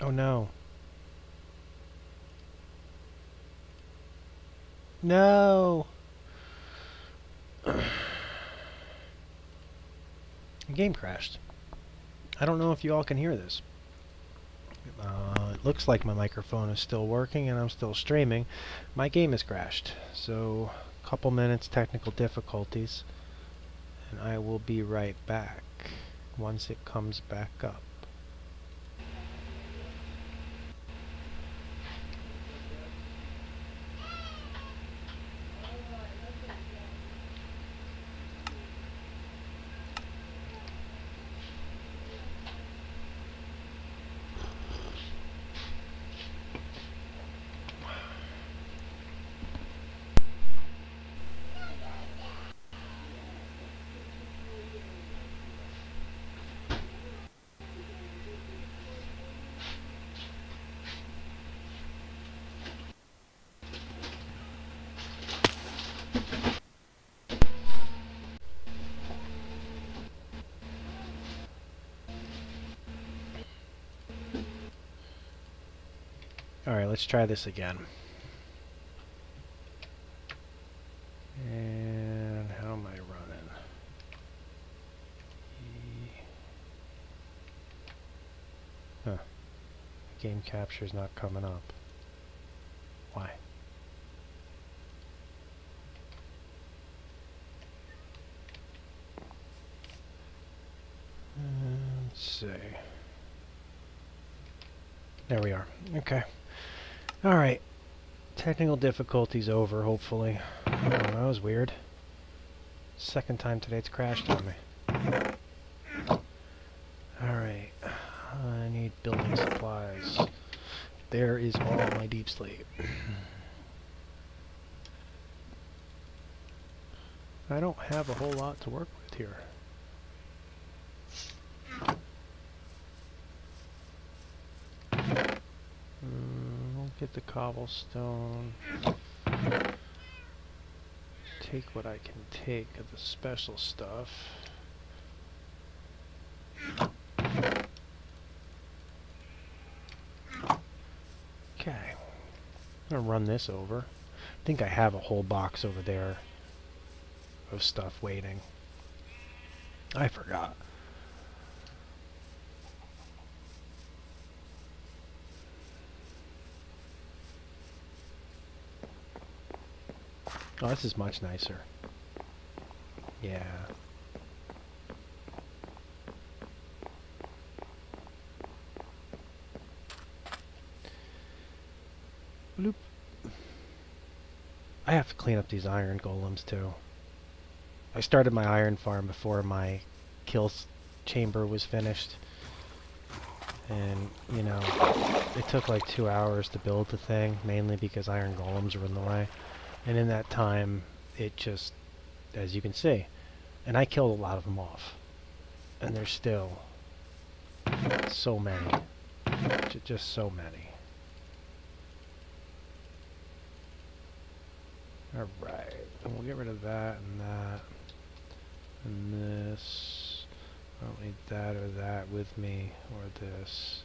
Oh no. No! The game crashed. I don't know if you all can hear this. It looks like my microphone is still working and I'm still streaming. My game has crashed. So, a couple minutes technical difficulties. And I will be right back once it comes back up. Alright, let's try this again. And how am I running? Huh. Game capture's not coming up. Why? Let's see. There we are. Okay. Alright. Technical difficulties over, hopefully. Oh, that was weird. Second time today it's crashed on me. Alright. I need building supplies. There is all my deep sleep. I don't have a whole lot to work with here. We'll get the cobblestone. Take what I can take of the special stuff. Okay. I'm gonna run this over. I think I have a whole box over there of stuff waiting. I forgot. Oh, this is much nicer. Yeah. Bloop. I have to clean up these iron golems too. I started my iron farm before my kill chamber was finished. And, you know, it took like 2 hours to build the thing, mainly because iron golems were in the way. And in that time, it just, as you can see, and I killed a lot of them off. And there's still so many. Just so many. Alright, and we'll get rid of that and that. And this. I don't need that or that with me, or this.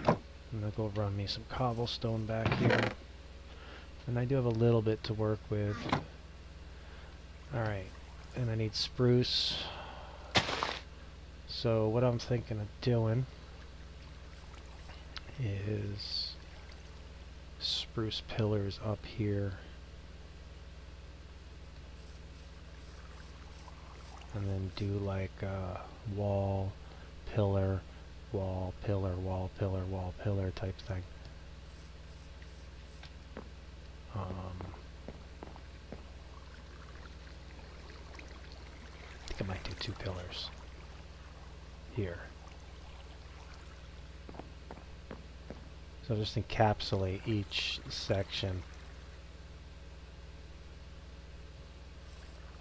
I'm gonna go run me some cobblestone back here. And I do have a little bit to work with. Alright, and I need spruce. So what I'm thinking of doing is spruce pillars up here. And then do like a wall, pillar, wall, pillar, wall, pillar, wall, pillar type thing. I think I might do 2 pillars here. So just encapsulate each section.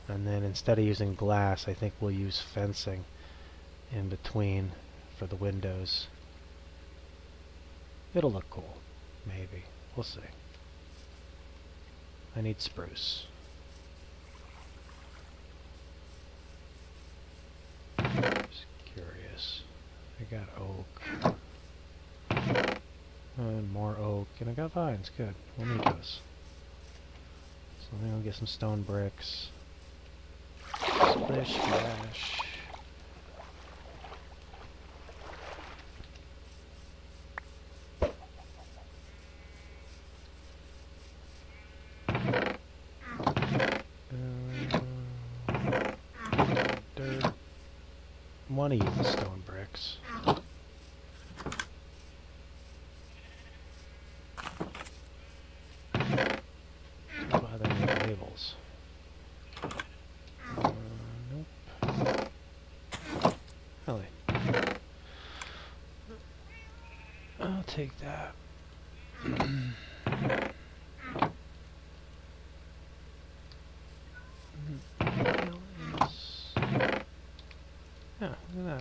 And then instead of using glass, I think we'll use fencing in between for the windows. It'll look cool, maybe. We'll see. I need spruce. Just curious. I got oak. more oak, and I got vines. Good. We'll need those. So I'm gonna get some stone bricks. Splish splash. Dirt. Want to use the stone bricks. Why they make labels? Nope. Helly. I'll take that. Yeah, look at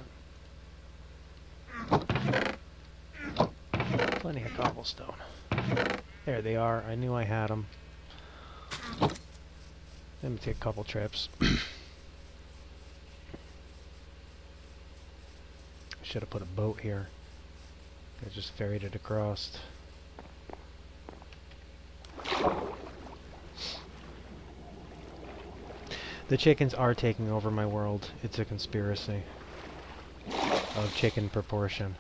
that. Plenty of cobblestone. There they are. I knew I had them. Let me take a couple trips. Should have put a boat here. I just ferried it across. The chickens are taking over my world. It's a conspiracy of chicken proportion.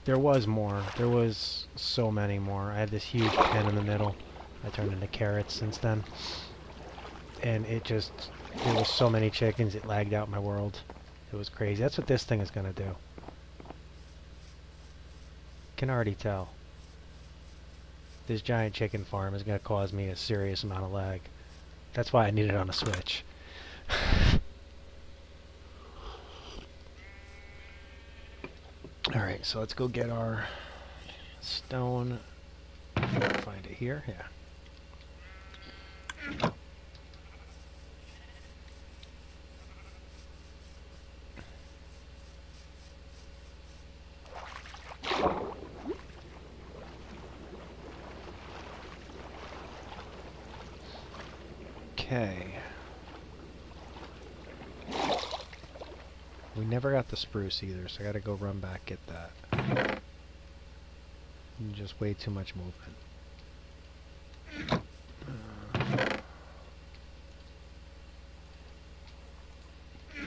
There was more. There was so many more. I had this huge pen in the middle. I turned into carrots since then. And it just... there was so many chickens, it lagged out my world. It was crazy. That's what this thing is going to do. Can already tell. This giant chicken farm is going to cause me a serious amount of lag. That's why I need it on a Switch. Alright, so let's go get our stone. Find it here, yeah. Okay. We never got the spruce either, so I gotta go run back get that. And just way too much movement.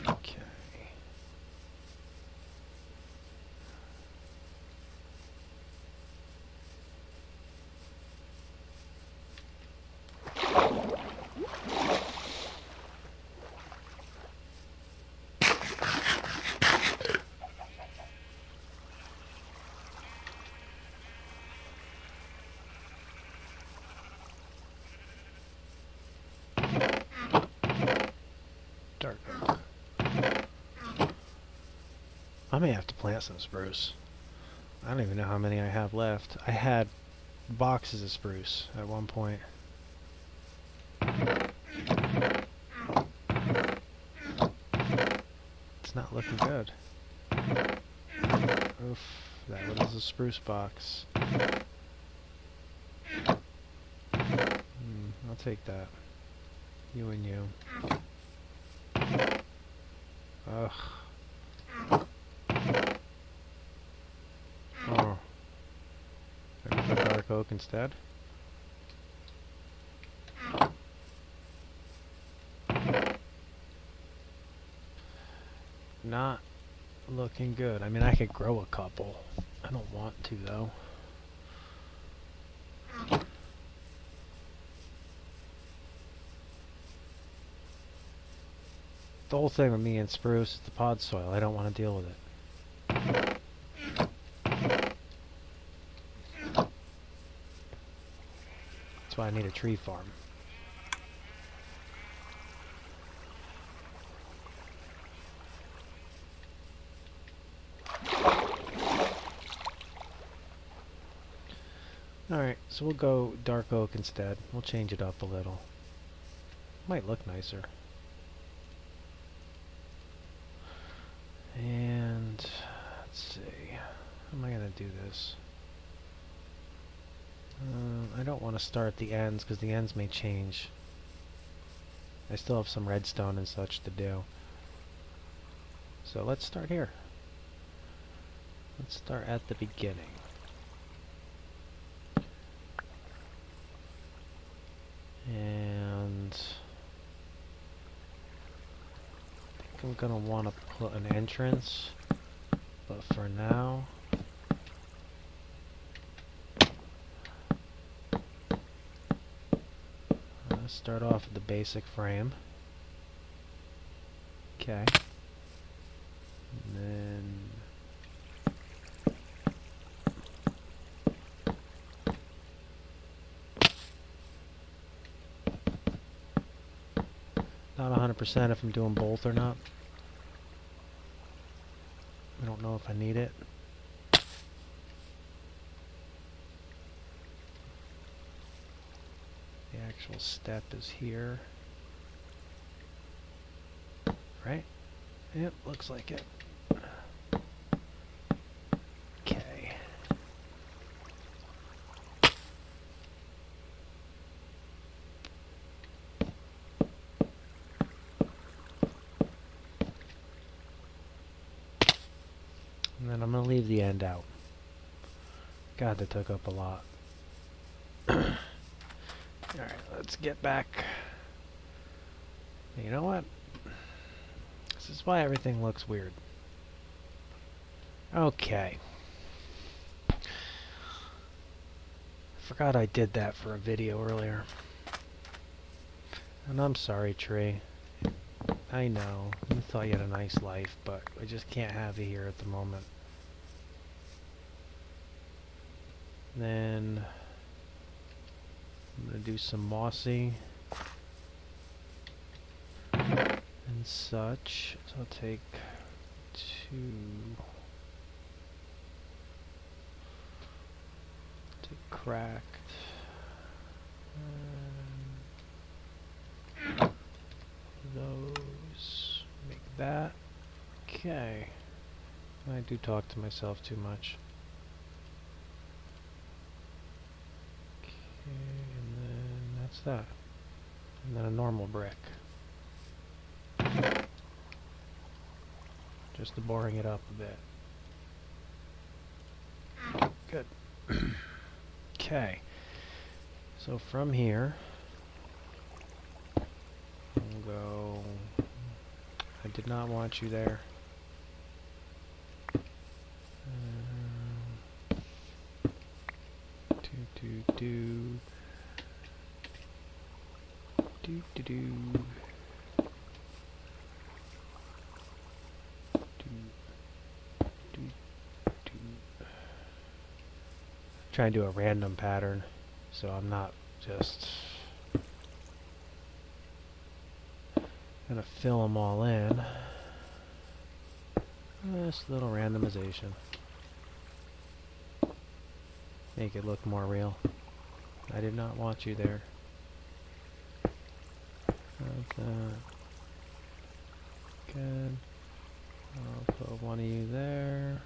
Okay. Dark oak. I may have to plant some spruce. I don't even know how many I have left. I had boxes of spruce at one point. It's not looking good. Oof, that was a spruce box. I'll take that. You and you. Ugh. Oh. Maybe put dark oak instead? Not looking good. I mean, I could grow a couple. I don't want to, though. The whole thing with me and spruce is the pod soil. I don't want to deal with it. That's why I need a tree farm. Alright, so we'll go dark oak instead. We'll change it up a little. Might look nicer. And let's see. How am I going to do this? I don't want to start at the ends because the ends may change. I still have some redstone and such to do. So let's start here. Let's start at the beginning. And I think I'm gonna want to put an entrance, but for now, let's start off with the basic frame. Okay. And then not 100% if I'm doing both or not. I don't know if I need it. The actual step is here. Right? Yep, looks like it. Okay. And then I'm going to leave the end out. God, that took up a lot. Alright, let's get back. You know what? This is why everything looks weird. Okay. Forgot I did that for a video earlier. And I'm sorry, tree. I know. You thought you had a nice life, but I just can't have you here at the moment. Then I'm going to do some mossy and such. So I'll take 2. Take cracked. Those. Make that. Okay. I do talk to myself too much. And then that's that. And then a normal brick. Just to boring it up a bit. Good. Okay. So from here, I'll go... I did not want you there. Do. Try and do a random pattern, so I'm not just gonna fill them all in. Just a little randomization. Make it look more real. I did not want you there. Like that. Good. I'll put one of you there.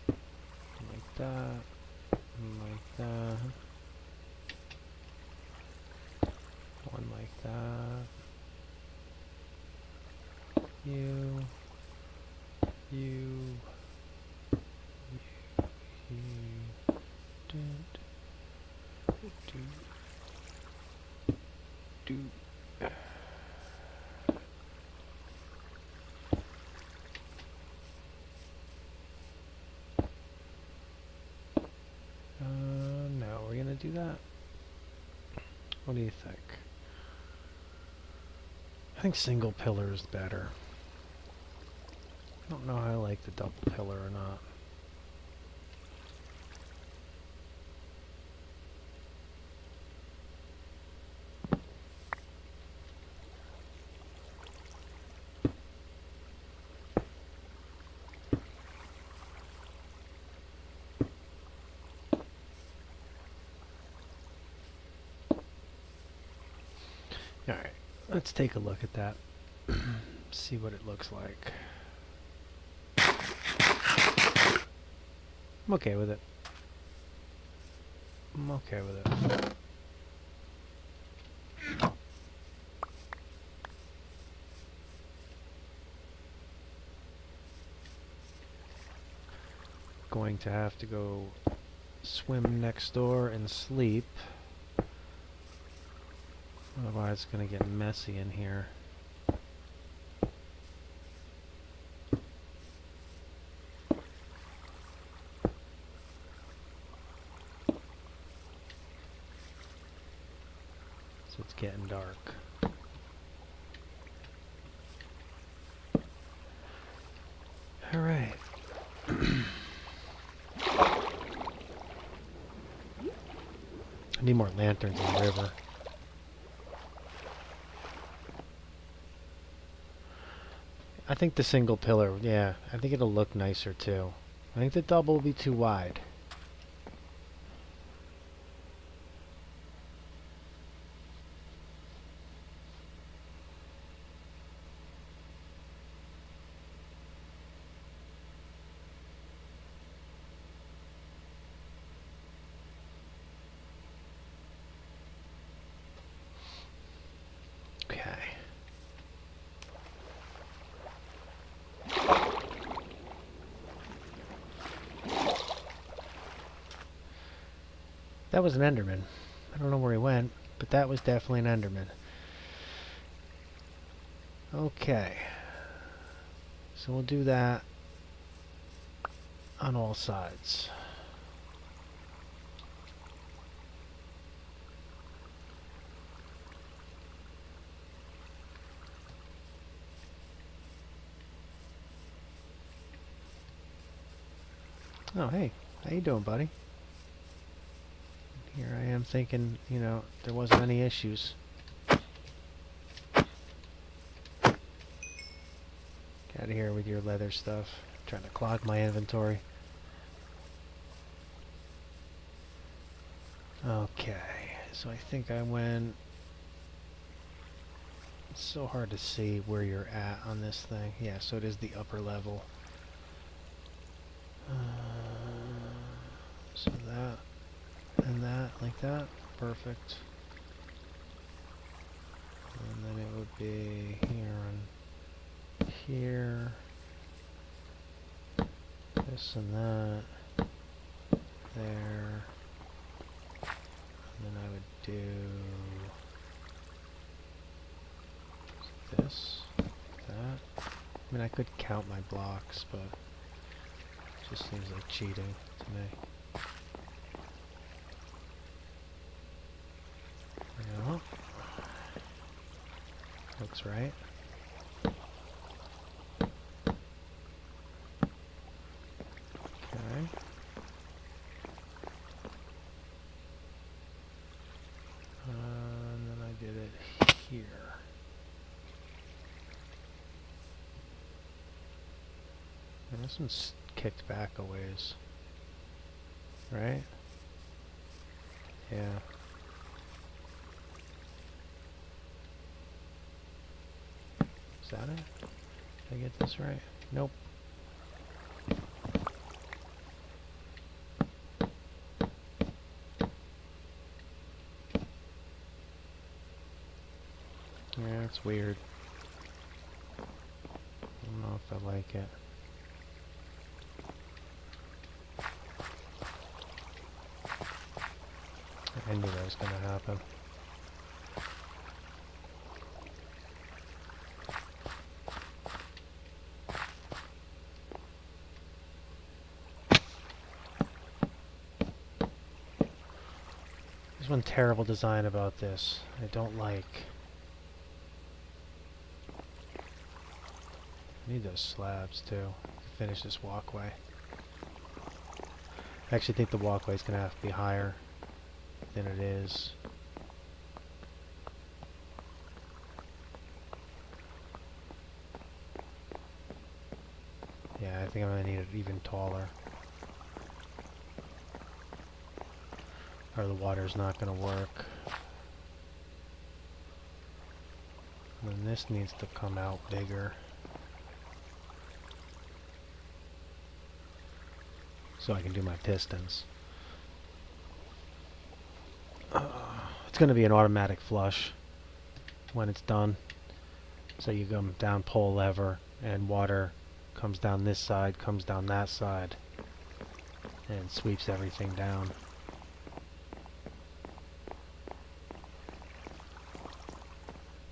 Like that. Like that. One like that. You. Do. No, we're gonna do that. What do you think? I think single pillar is better. I don't know how I like the double pillar or not. Alright, let's take a look at that. See what it looks like. I'm okay with it. I'm okay with it. going to have to go swim next door and sleep. Otherwise it's going to get messy in here. So it's getting dark. Alright. I need more lanterns in the river. I think the single pillar, yeah, I think it'll look nicer too. I think the double will be too wide. Okay. That was an Enderman. I don't know where he went, but that was definitely an Enderman. Okay. So we'll do that on all sides. Oh, hey. How you doing, buddy? Here I am thinking, you know, there wasn't any issues. Get out of here with your leather stuff. Trying to clog my inventory. Okay, so I think I went... It's so hard to see where you're at on this thing. Yeah, so it is the upper level. So that and that, like that. Perfect. And then it would be here and here. This and that. There. And then I would do this, that. I mean, I could count my blocks, but it just seems like cheating to me. Yeah. Looks right. Okay. And then I did it here. And this one's kicked back a ways. Right? Yeah. Is that it? Did I get this right? Nope. Yeah, it's weird. I don't know if I like it. I knew that was going to happen. There's one terrible design about this I don't like. I need those slabs too to finish this walkway. I actually think the walkway is going to have to be higher than it is. Yeah, I think I'm going to need it even taller. Or the water's not going to work. And then this needs to come out bigger. So I can do my pistons. It's going to be an automatic flush when it's done. So you come down, pull a lever, and water comes down this side, comes down that side. and sweeps everything down.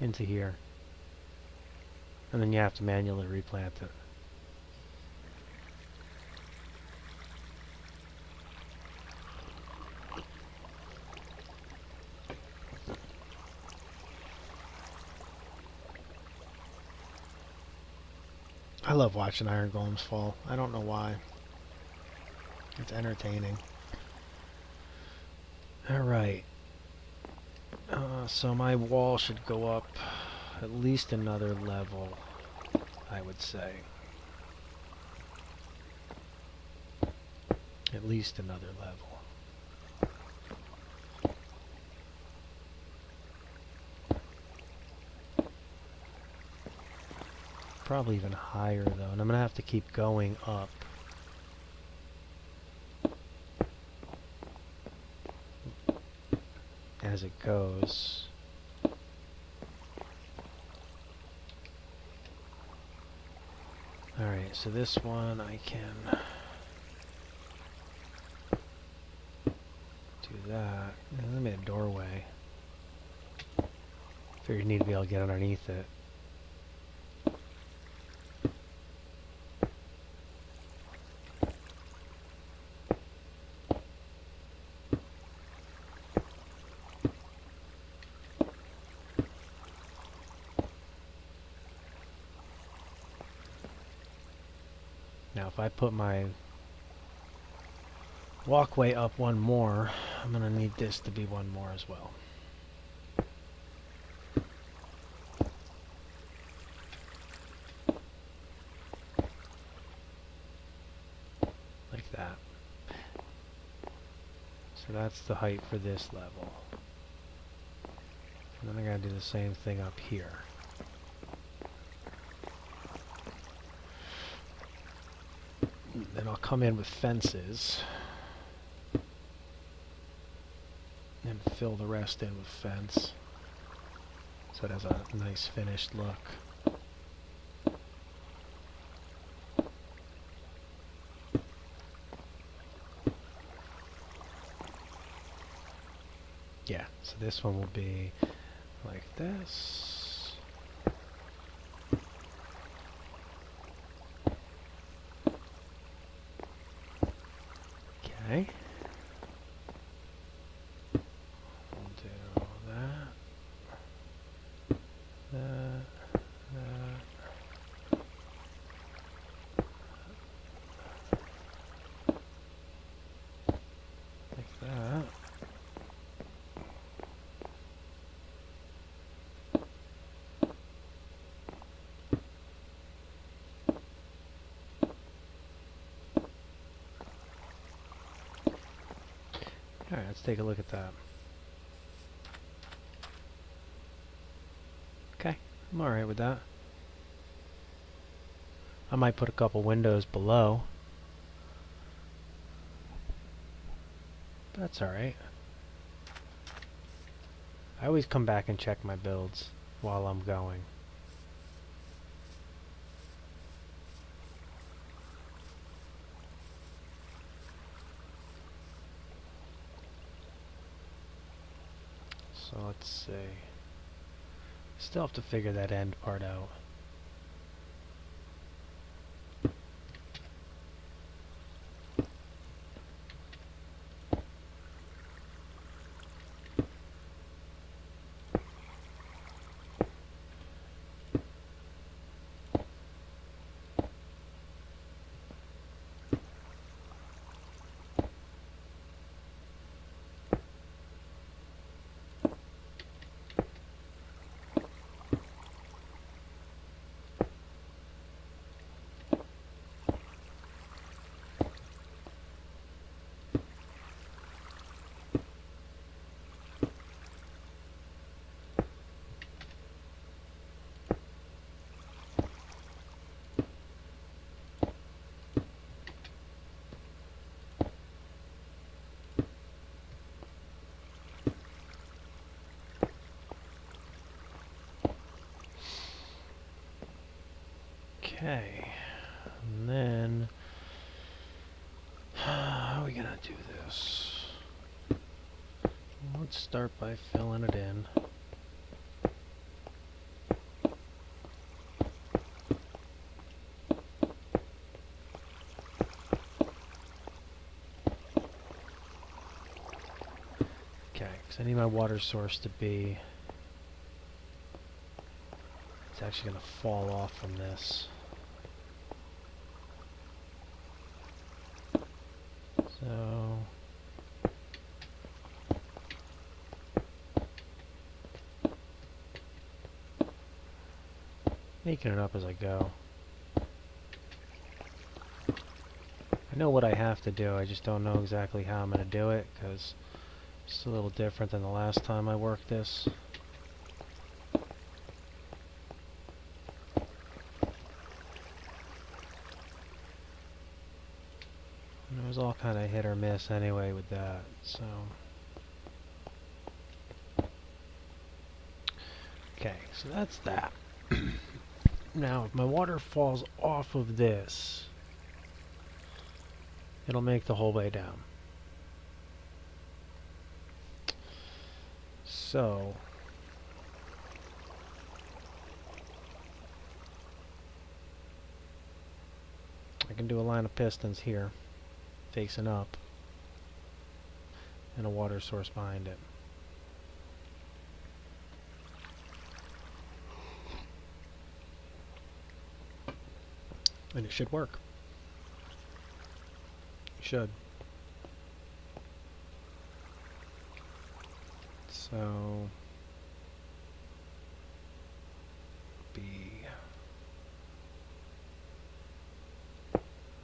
Into here. And then you have to manually replant it. I love watching iron golems fall. I don't know why. It's entertaining. Alright. So my wall should go up at least another level, I would say. At least another level. Probably even higher though, and I'm gonna have to keep going up. As it goes. Alright, so this one I can do that. And I made a doorway. Figure you need to be able to get underneath it. Now if I put my walkway up one more, I'm going to need this to be one more as well. Like that. So that's the height for this level. And then I got to do the same thing up here. Then I'll come in with fences and fill the rest in with fence so it has a nice finished look. Yeah, so this one will be like this. Okay. We'll do that. Like that. Alright, let's take a look at that. Okay, I'm alright with that. I might put a couple windows below. But that's alright. I always come back and check my builds while I'm going. So let's see. Still have to figure that end part out. Okay, and then are we gonna do this? Let's start by filling it in. Okay, because I need my water source to be... It's actually going to fall off from this. So... making it up as I go. I know what I have to do, I just don't know exactly how I'm going to do it, because it's a little different than the last time I worked this. And it was all kind of hit or miss anyway with that, so... Okay, so that's that. Now, if my water falls off of this, it'll make the whole way down. So, I can do a line of pistons here, facing up, and a water source behind it. And it should work. Should. So be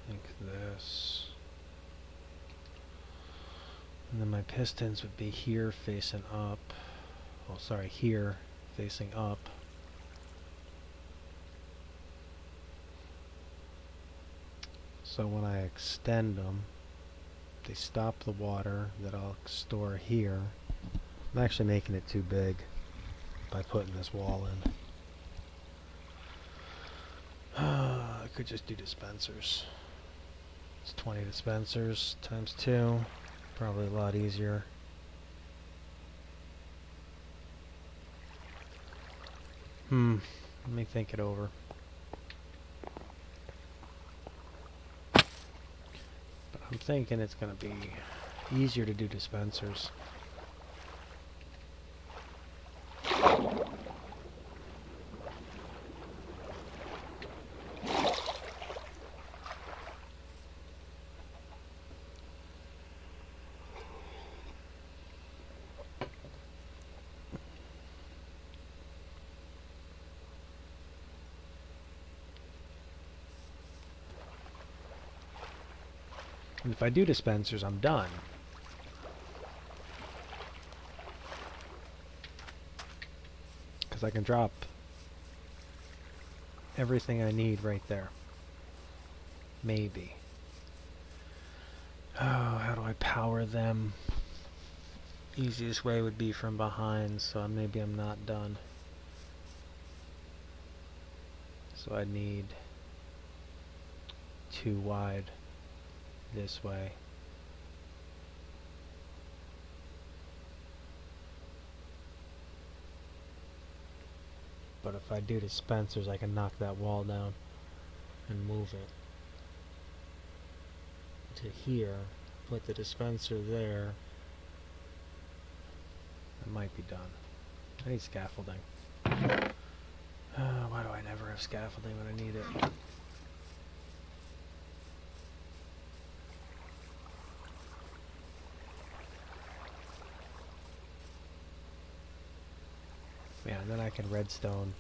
like this. And then my pistons would be here facing up. Oh, sorry, here facing up. So when I extend them, they stop the water that I'll store here. I'm actually making it too big by putting this wall in. I could just do dispensers. It's 20 dispensers times 2. Probably a lot easier. Let me think it over. I'm thinking it's going to be easier to do dispensers. And if I do dispensers, I'm done. Because I can drop everything I need right there. Maybe. Oh, how do I power them? Easiest way would be from behind, so maybe I'm not done. So I need 2 wide this way. But if I do dispensers, I can knock that wall down and move it to here, put the dispenser there. I might be done. I need scaffolding. Why do I never have scaffolding when I need it? Yeah, and then I can redstone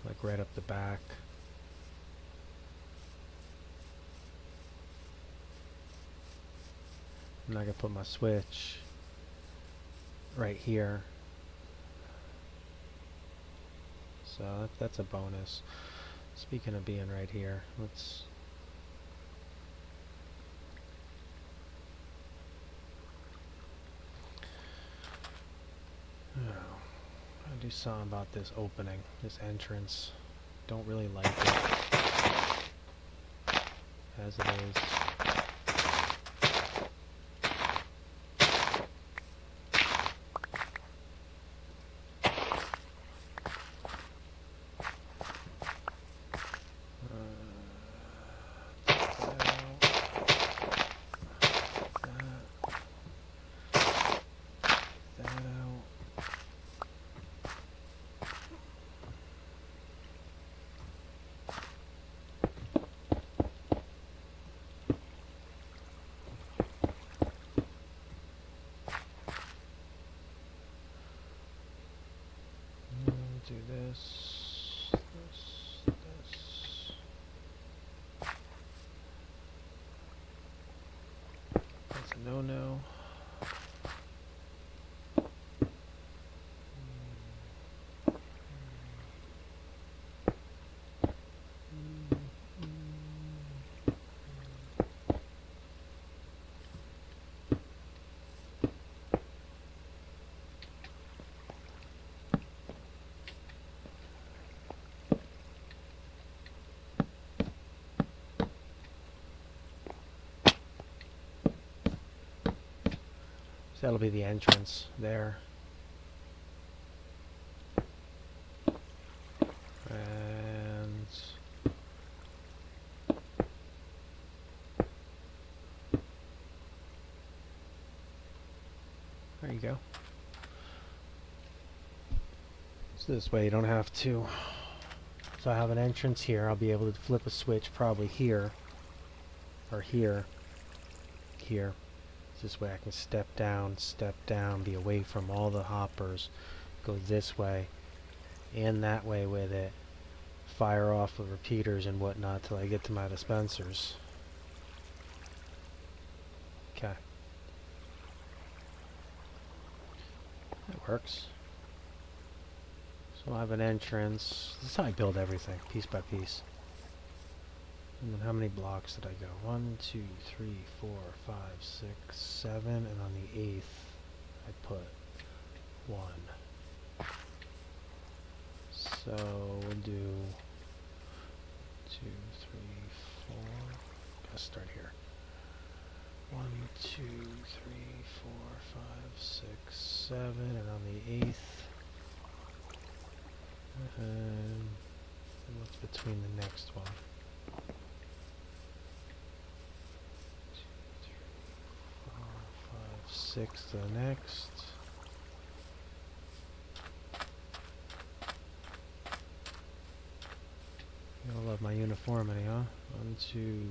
like right up the back. And I can put my switch right here. So that's a bonus. Speaking of being right here, let's... I'll do something about this opening, this entrance. Don't really like it. as it is. Do this, this. That's a no-no. So that'll be the entrance there. And there you go. So this way you don't have to. So I have an entrance here. I'll be able to flip a switch probably here, or here, here. This way I can step down, be away from all the hoppers, go this way and that way with it, fire off with repeaters and whatnot till I get to my dispensers. Okay. That works. So I have an entrance. This is how I build everything, piece by piece. And then how many blocks did I go? 1, 2, 3, 4, 5, 6, 7, and on the 8th I put 1. So we'll do 2, 3, 4. Let's start here. 1, 2, 3, 4, 5, 6, 7, and on the 8th. And what's between the next one? 6 to the next. I love my uniformity, huh? 1, 2,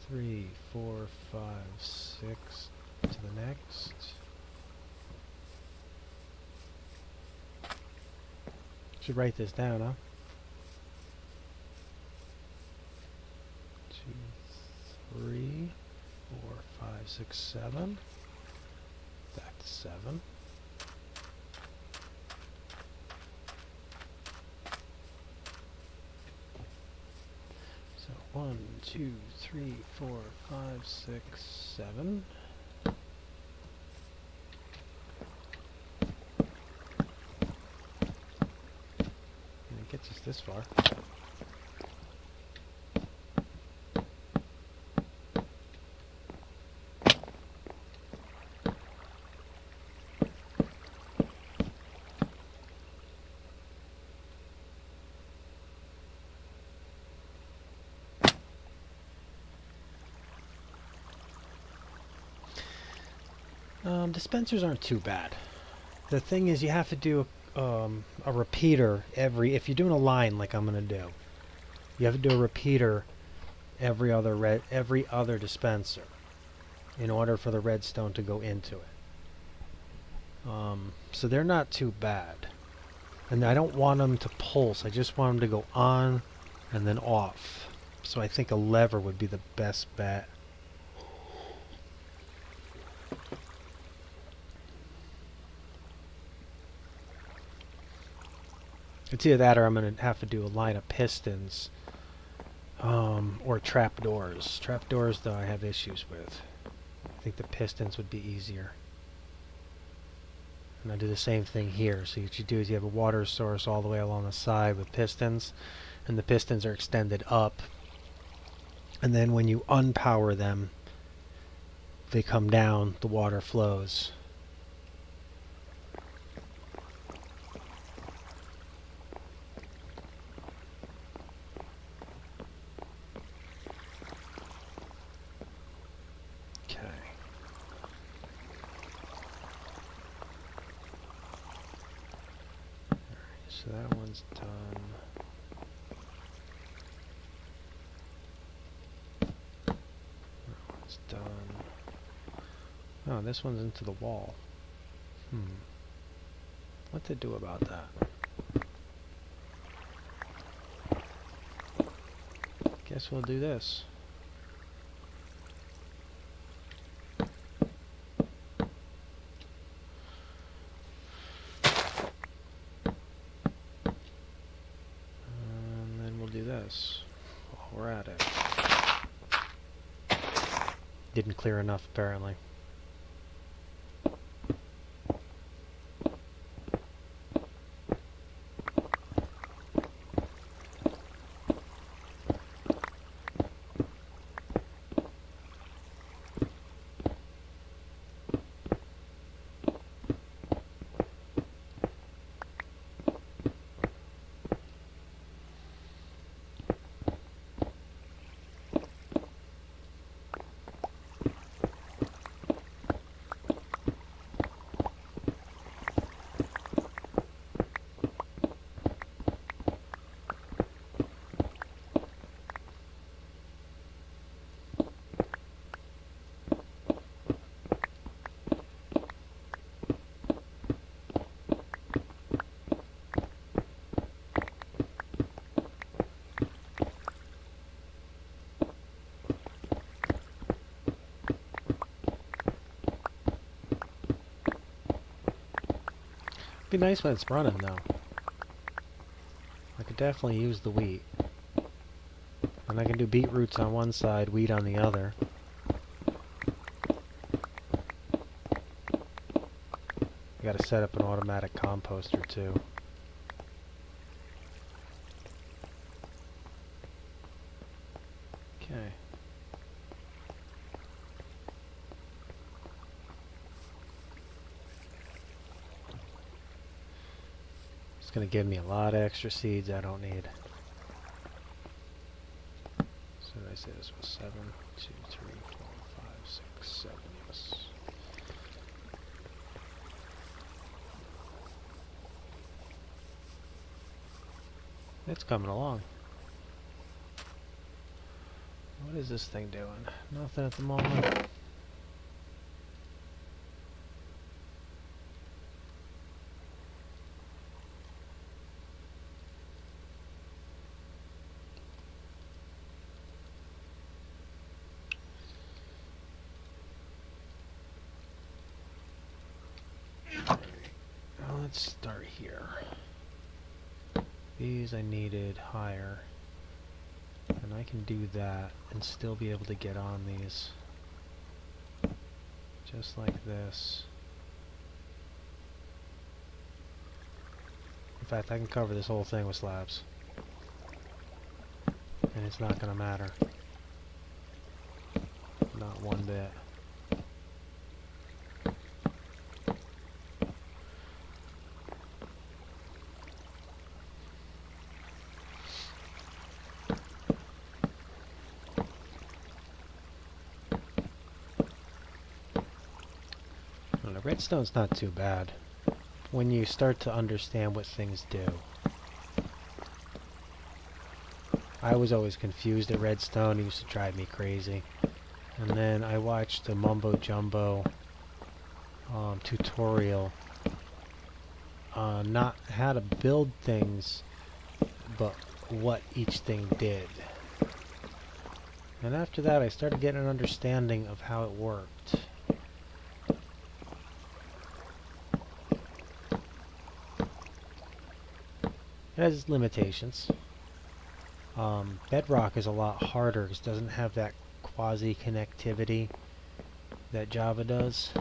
3, 4, 5, 6 to the next. Should write this down, huh? 2, 3, 4, 5, 6, 7. Back to 7. So 1, 2, 3, 4, 5, 6, 7. And it gets us this far. Dispensers aren't too bad. The thing is, you have to do a repeater if you're doing a line like I'm gonna do. You have to do a repeater every other dispenser in order for the redstone to go into it. So they're not too bad, and I don't want them to pulse. I just want them to go on and then off. So I think a lever would be the best bet. It's either that or I'm going to have to do a line of pistons or trapdoors. Trapdoors, though, I have issues with. I think the pistons would be easier. And I do the same thing here. So what you do is you have a water source all the way along the side with pistons, and the pistons are extended up And then when you unpower them, they come down, the water flows. Okay. So that one's done. That one's done. Oh, this one's into the wall. What to do about that? Guess we'll do this. And then we'll do this while we're at it. Didn't clear enough, apparently. Be nice when it's running, though. I could definitely use the wheat. And I can do beetroots on one side, wheat on the other. I gotta set up an automatic composter, too. Okay. It's going to give me a lot of extra seeds I don't need. So did I say this was 7, 2, 3, 4, 5, 6, 7, yes. It's coming along. What is this thing doing? Nothing at the moment. Let's start here. These I needed higher. And I can do that and still be able to get on these. Just like this. In fact, I can cover this whole thing with slabs. And it's not gonna matter. Not one bit. Redstone's not too bad when you start to understand what things do. I was always confused at redstone. It used to drive me crazy. And then I watched the Mumbo Jumbo tutorial on not how to build things, but what each thing did. And after that, I started getting an understanding of how it worked. It has limitations. Bedrock is a lot harder because it doesn't have that quasi-connectivity that Java does.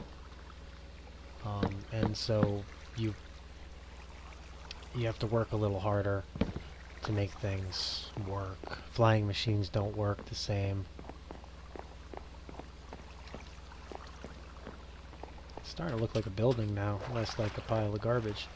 And so you have to work a little harder to make things work. Flying machines don't work the same. It's starting to look like a building now, less like a pile of garbage.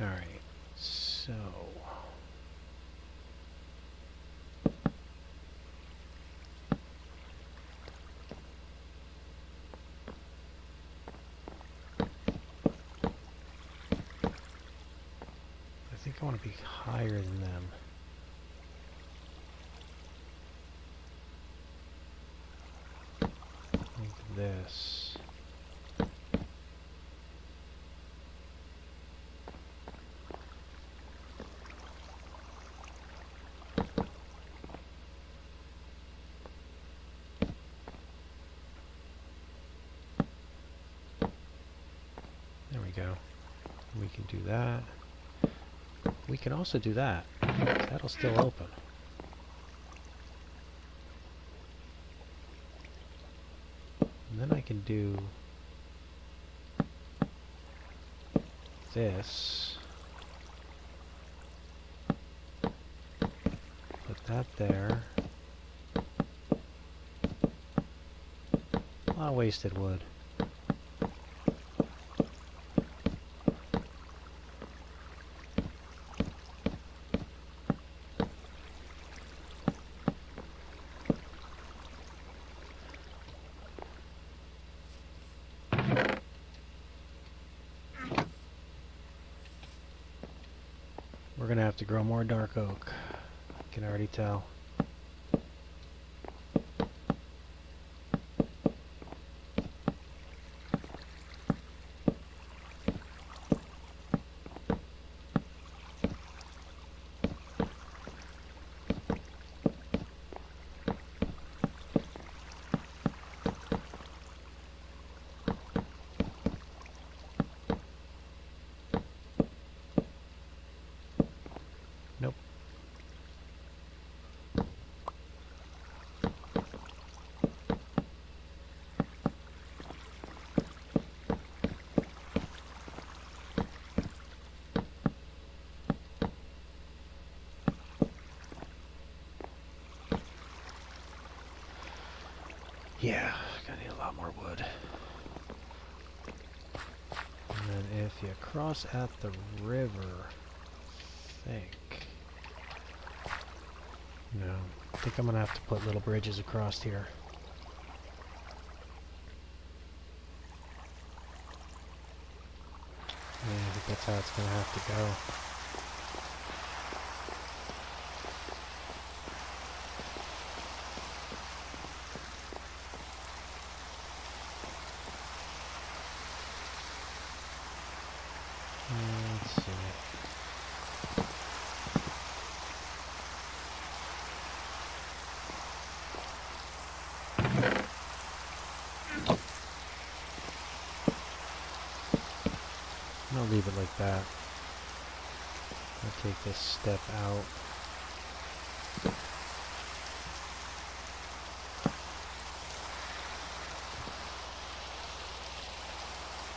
Alright, so... I think I want to be higher than them. Like this. There we go. We can do that. We can also do that. That'll still open. And then I can do this. Put that there. A lot of wasted wood. We're gonna have to grow more dark oak. I can already tell. Nope. Yeah, gonna need a lot more wood. And then if you cross at the river, I think I'm gonna have to put little bridges across here. Yeah, I think that's how it's gonna have to go. Let's see. I'll leave it like that. I'll take this step out.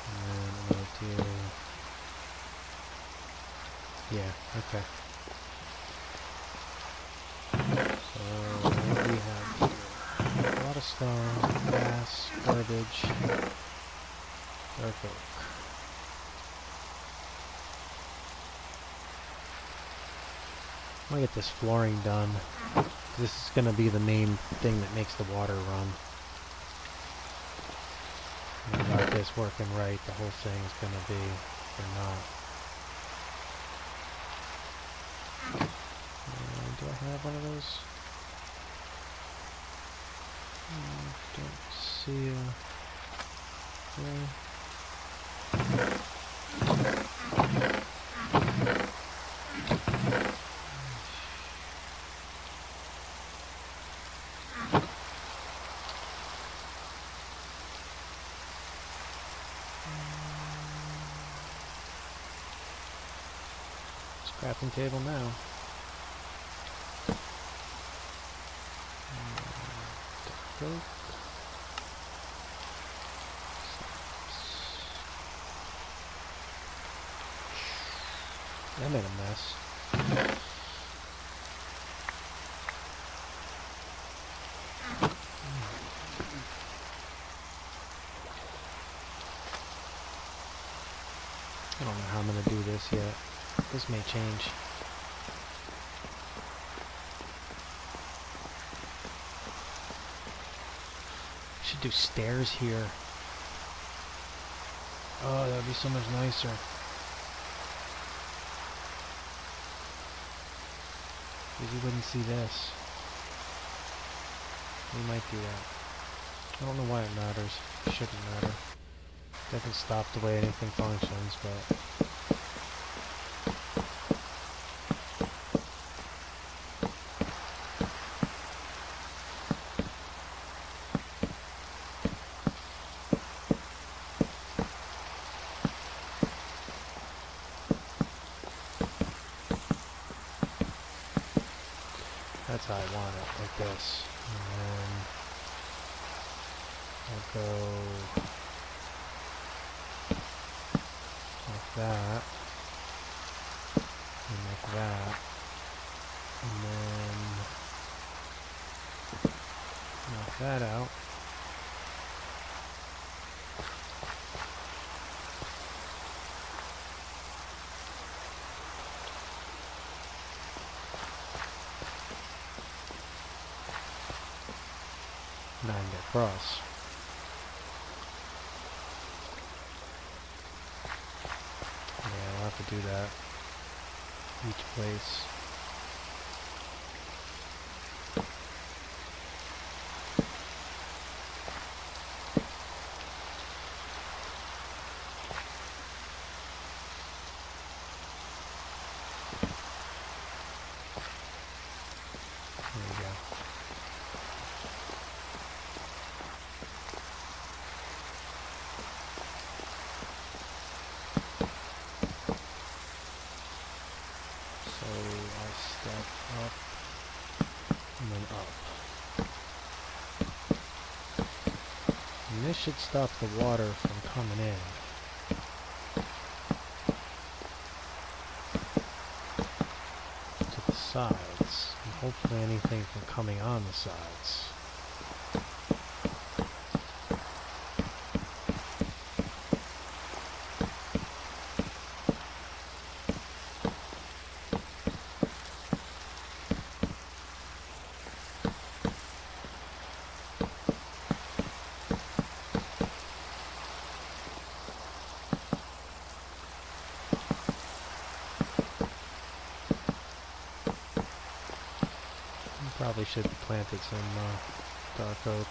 And then I'm going to do... Yeah, okay. So, what do we have here? A lot of stone, grass, garbage, dark oak. I'm gonna get this flooring done. This is gonna be the main thing that makes the water run. And without this working right, the whole thing is gonna be for naught. I have one of those? Don't see a thing. Crafting table now. Oak. That made a mess. I don't know how I'm going to do this yet. This may change. Should do stairs here. Oh, that would be so much nicer. Because you wouldn't see this. We might do that. I don't know why it matters. It shouldn't matter. Doesn't stop the way anything functions, but... that's how I want it, like this. And then I'll go like that, and like that, and then knock that out. Now I can get across. Yeah, I'll have to do that. Each place. There we go. Step up, and then up. And this should stop the water from coming in. To the sides, and hopefully anything from coming on the sides. Probably should have planted some dark oak.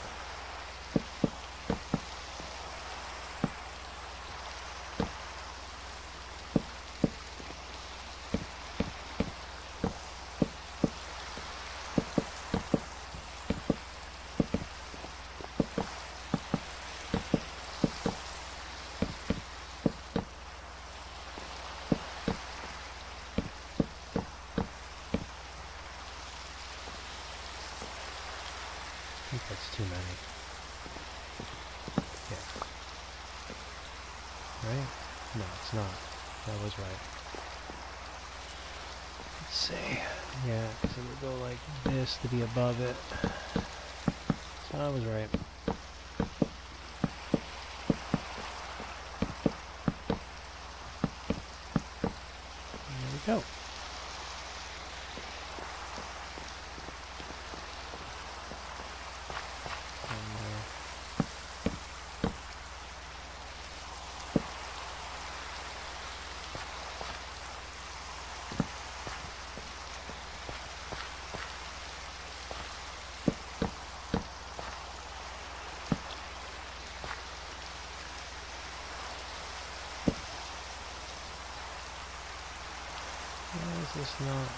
I think that's too many. Yeah. Right? No, it's not. That was right. Let's see. Yeah, so we'll go like this to be above it. So I was right. There we go. is this not?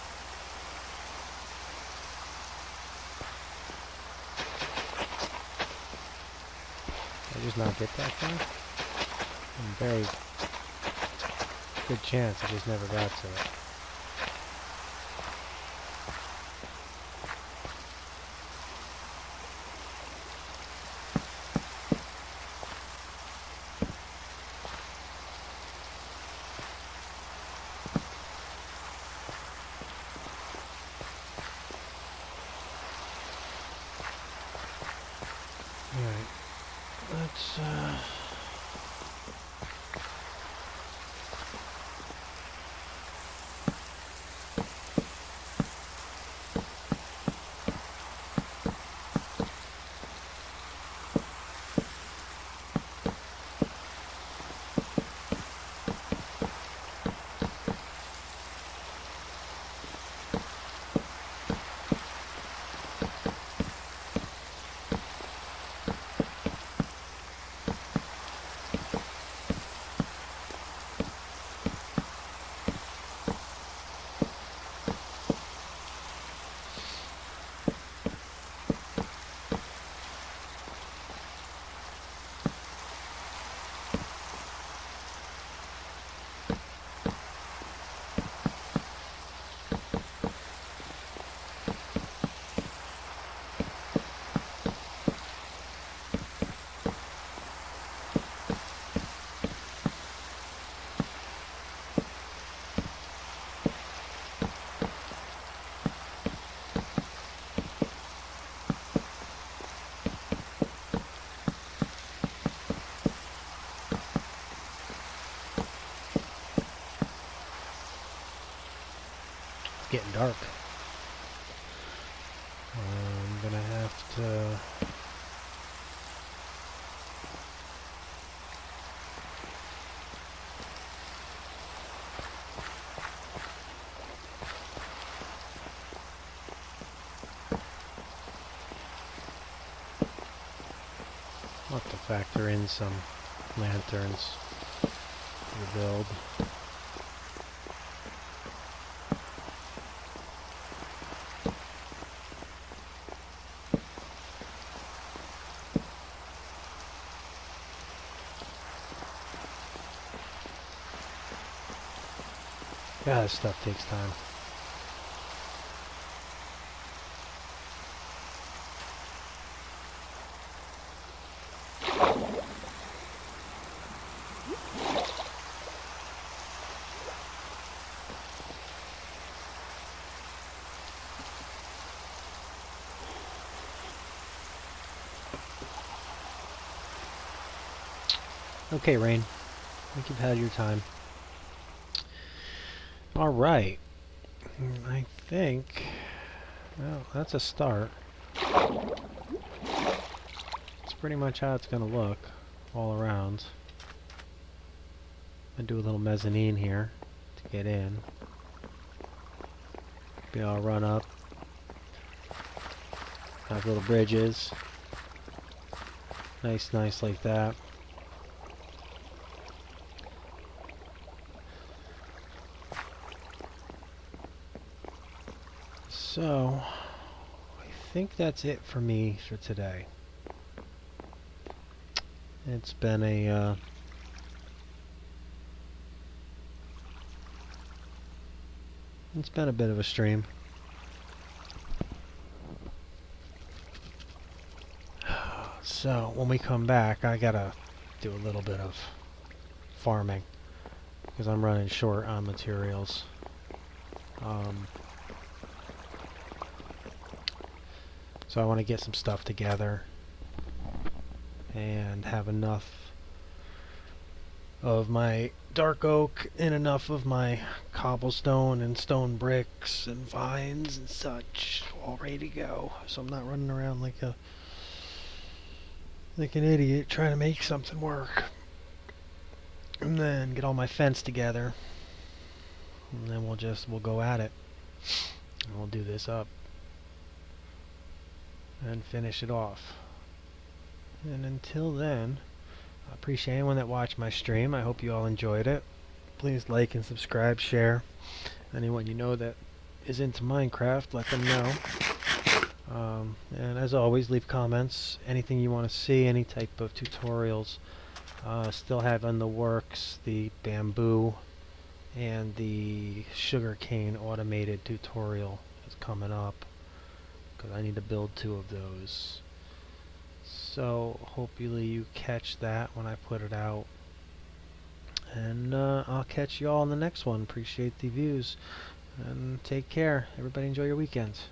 Did I just not get that far? Very good chance I just never got to it. Alright, let's getting dark. I'm gonna have to factor in some lanterns for the build. Yeah, this stuff takes time. Okay, Rain. I think you've had your time. Alright. I think... well, that's a start. It's pretty much how it's going to look all around. I'm going to do a little mezzanine here to get in. Be all run up. Have little bridges. Nice like that. So, I think that's it for me for today. It's been a bit of a stream. So, when we come back, I gotta do a little bit of farming because I'm running short on materials. So I want to get some stuff together and have enough of my dark oak and enough of my cobblestone and stone bricks and vines and such all ready to go. So I'm not running around like an idiot trying to make something work. And then get all my fence together. And then we'll go at it. And we'll do this up. And finish it off. And until then, I appreciate anyone that watched my stream. I hope you all enjoyed it. Please like and subscribe, share, Anyone you know that is into Minecraft, let them know. And as always, leave comments. Anything you want to see, any type of tutorials. Still have in the works the bamboo and the sugarcane automated tutorial is coming up, because I need to build 2 of those. So hopefully you catch that when I put it out. And I'll catch you all in the next one. Appreciate the views. And take care. Everybody enjoy your weekends.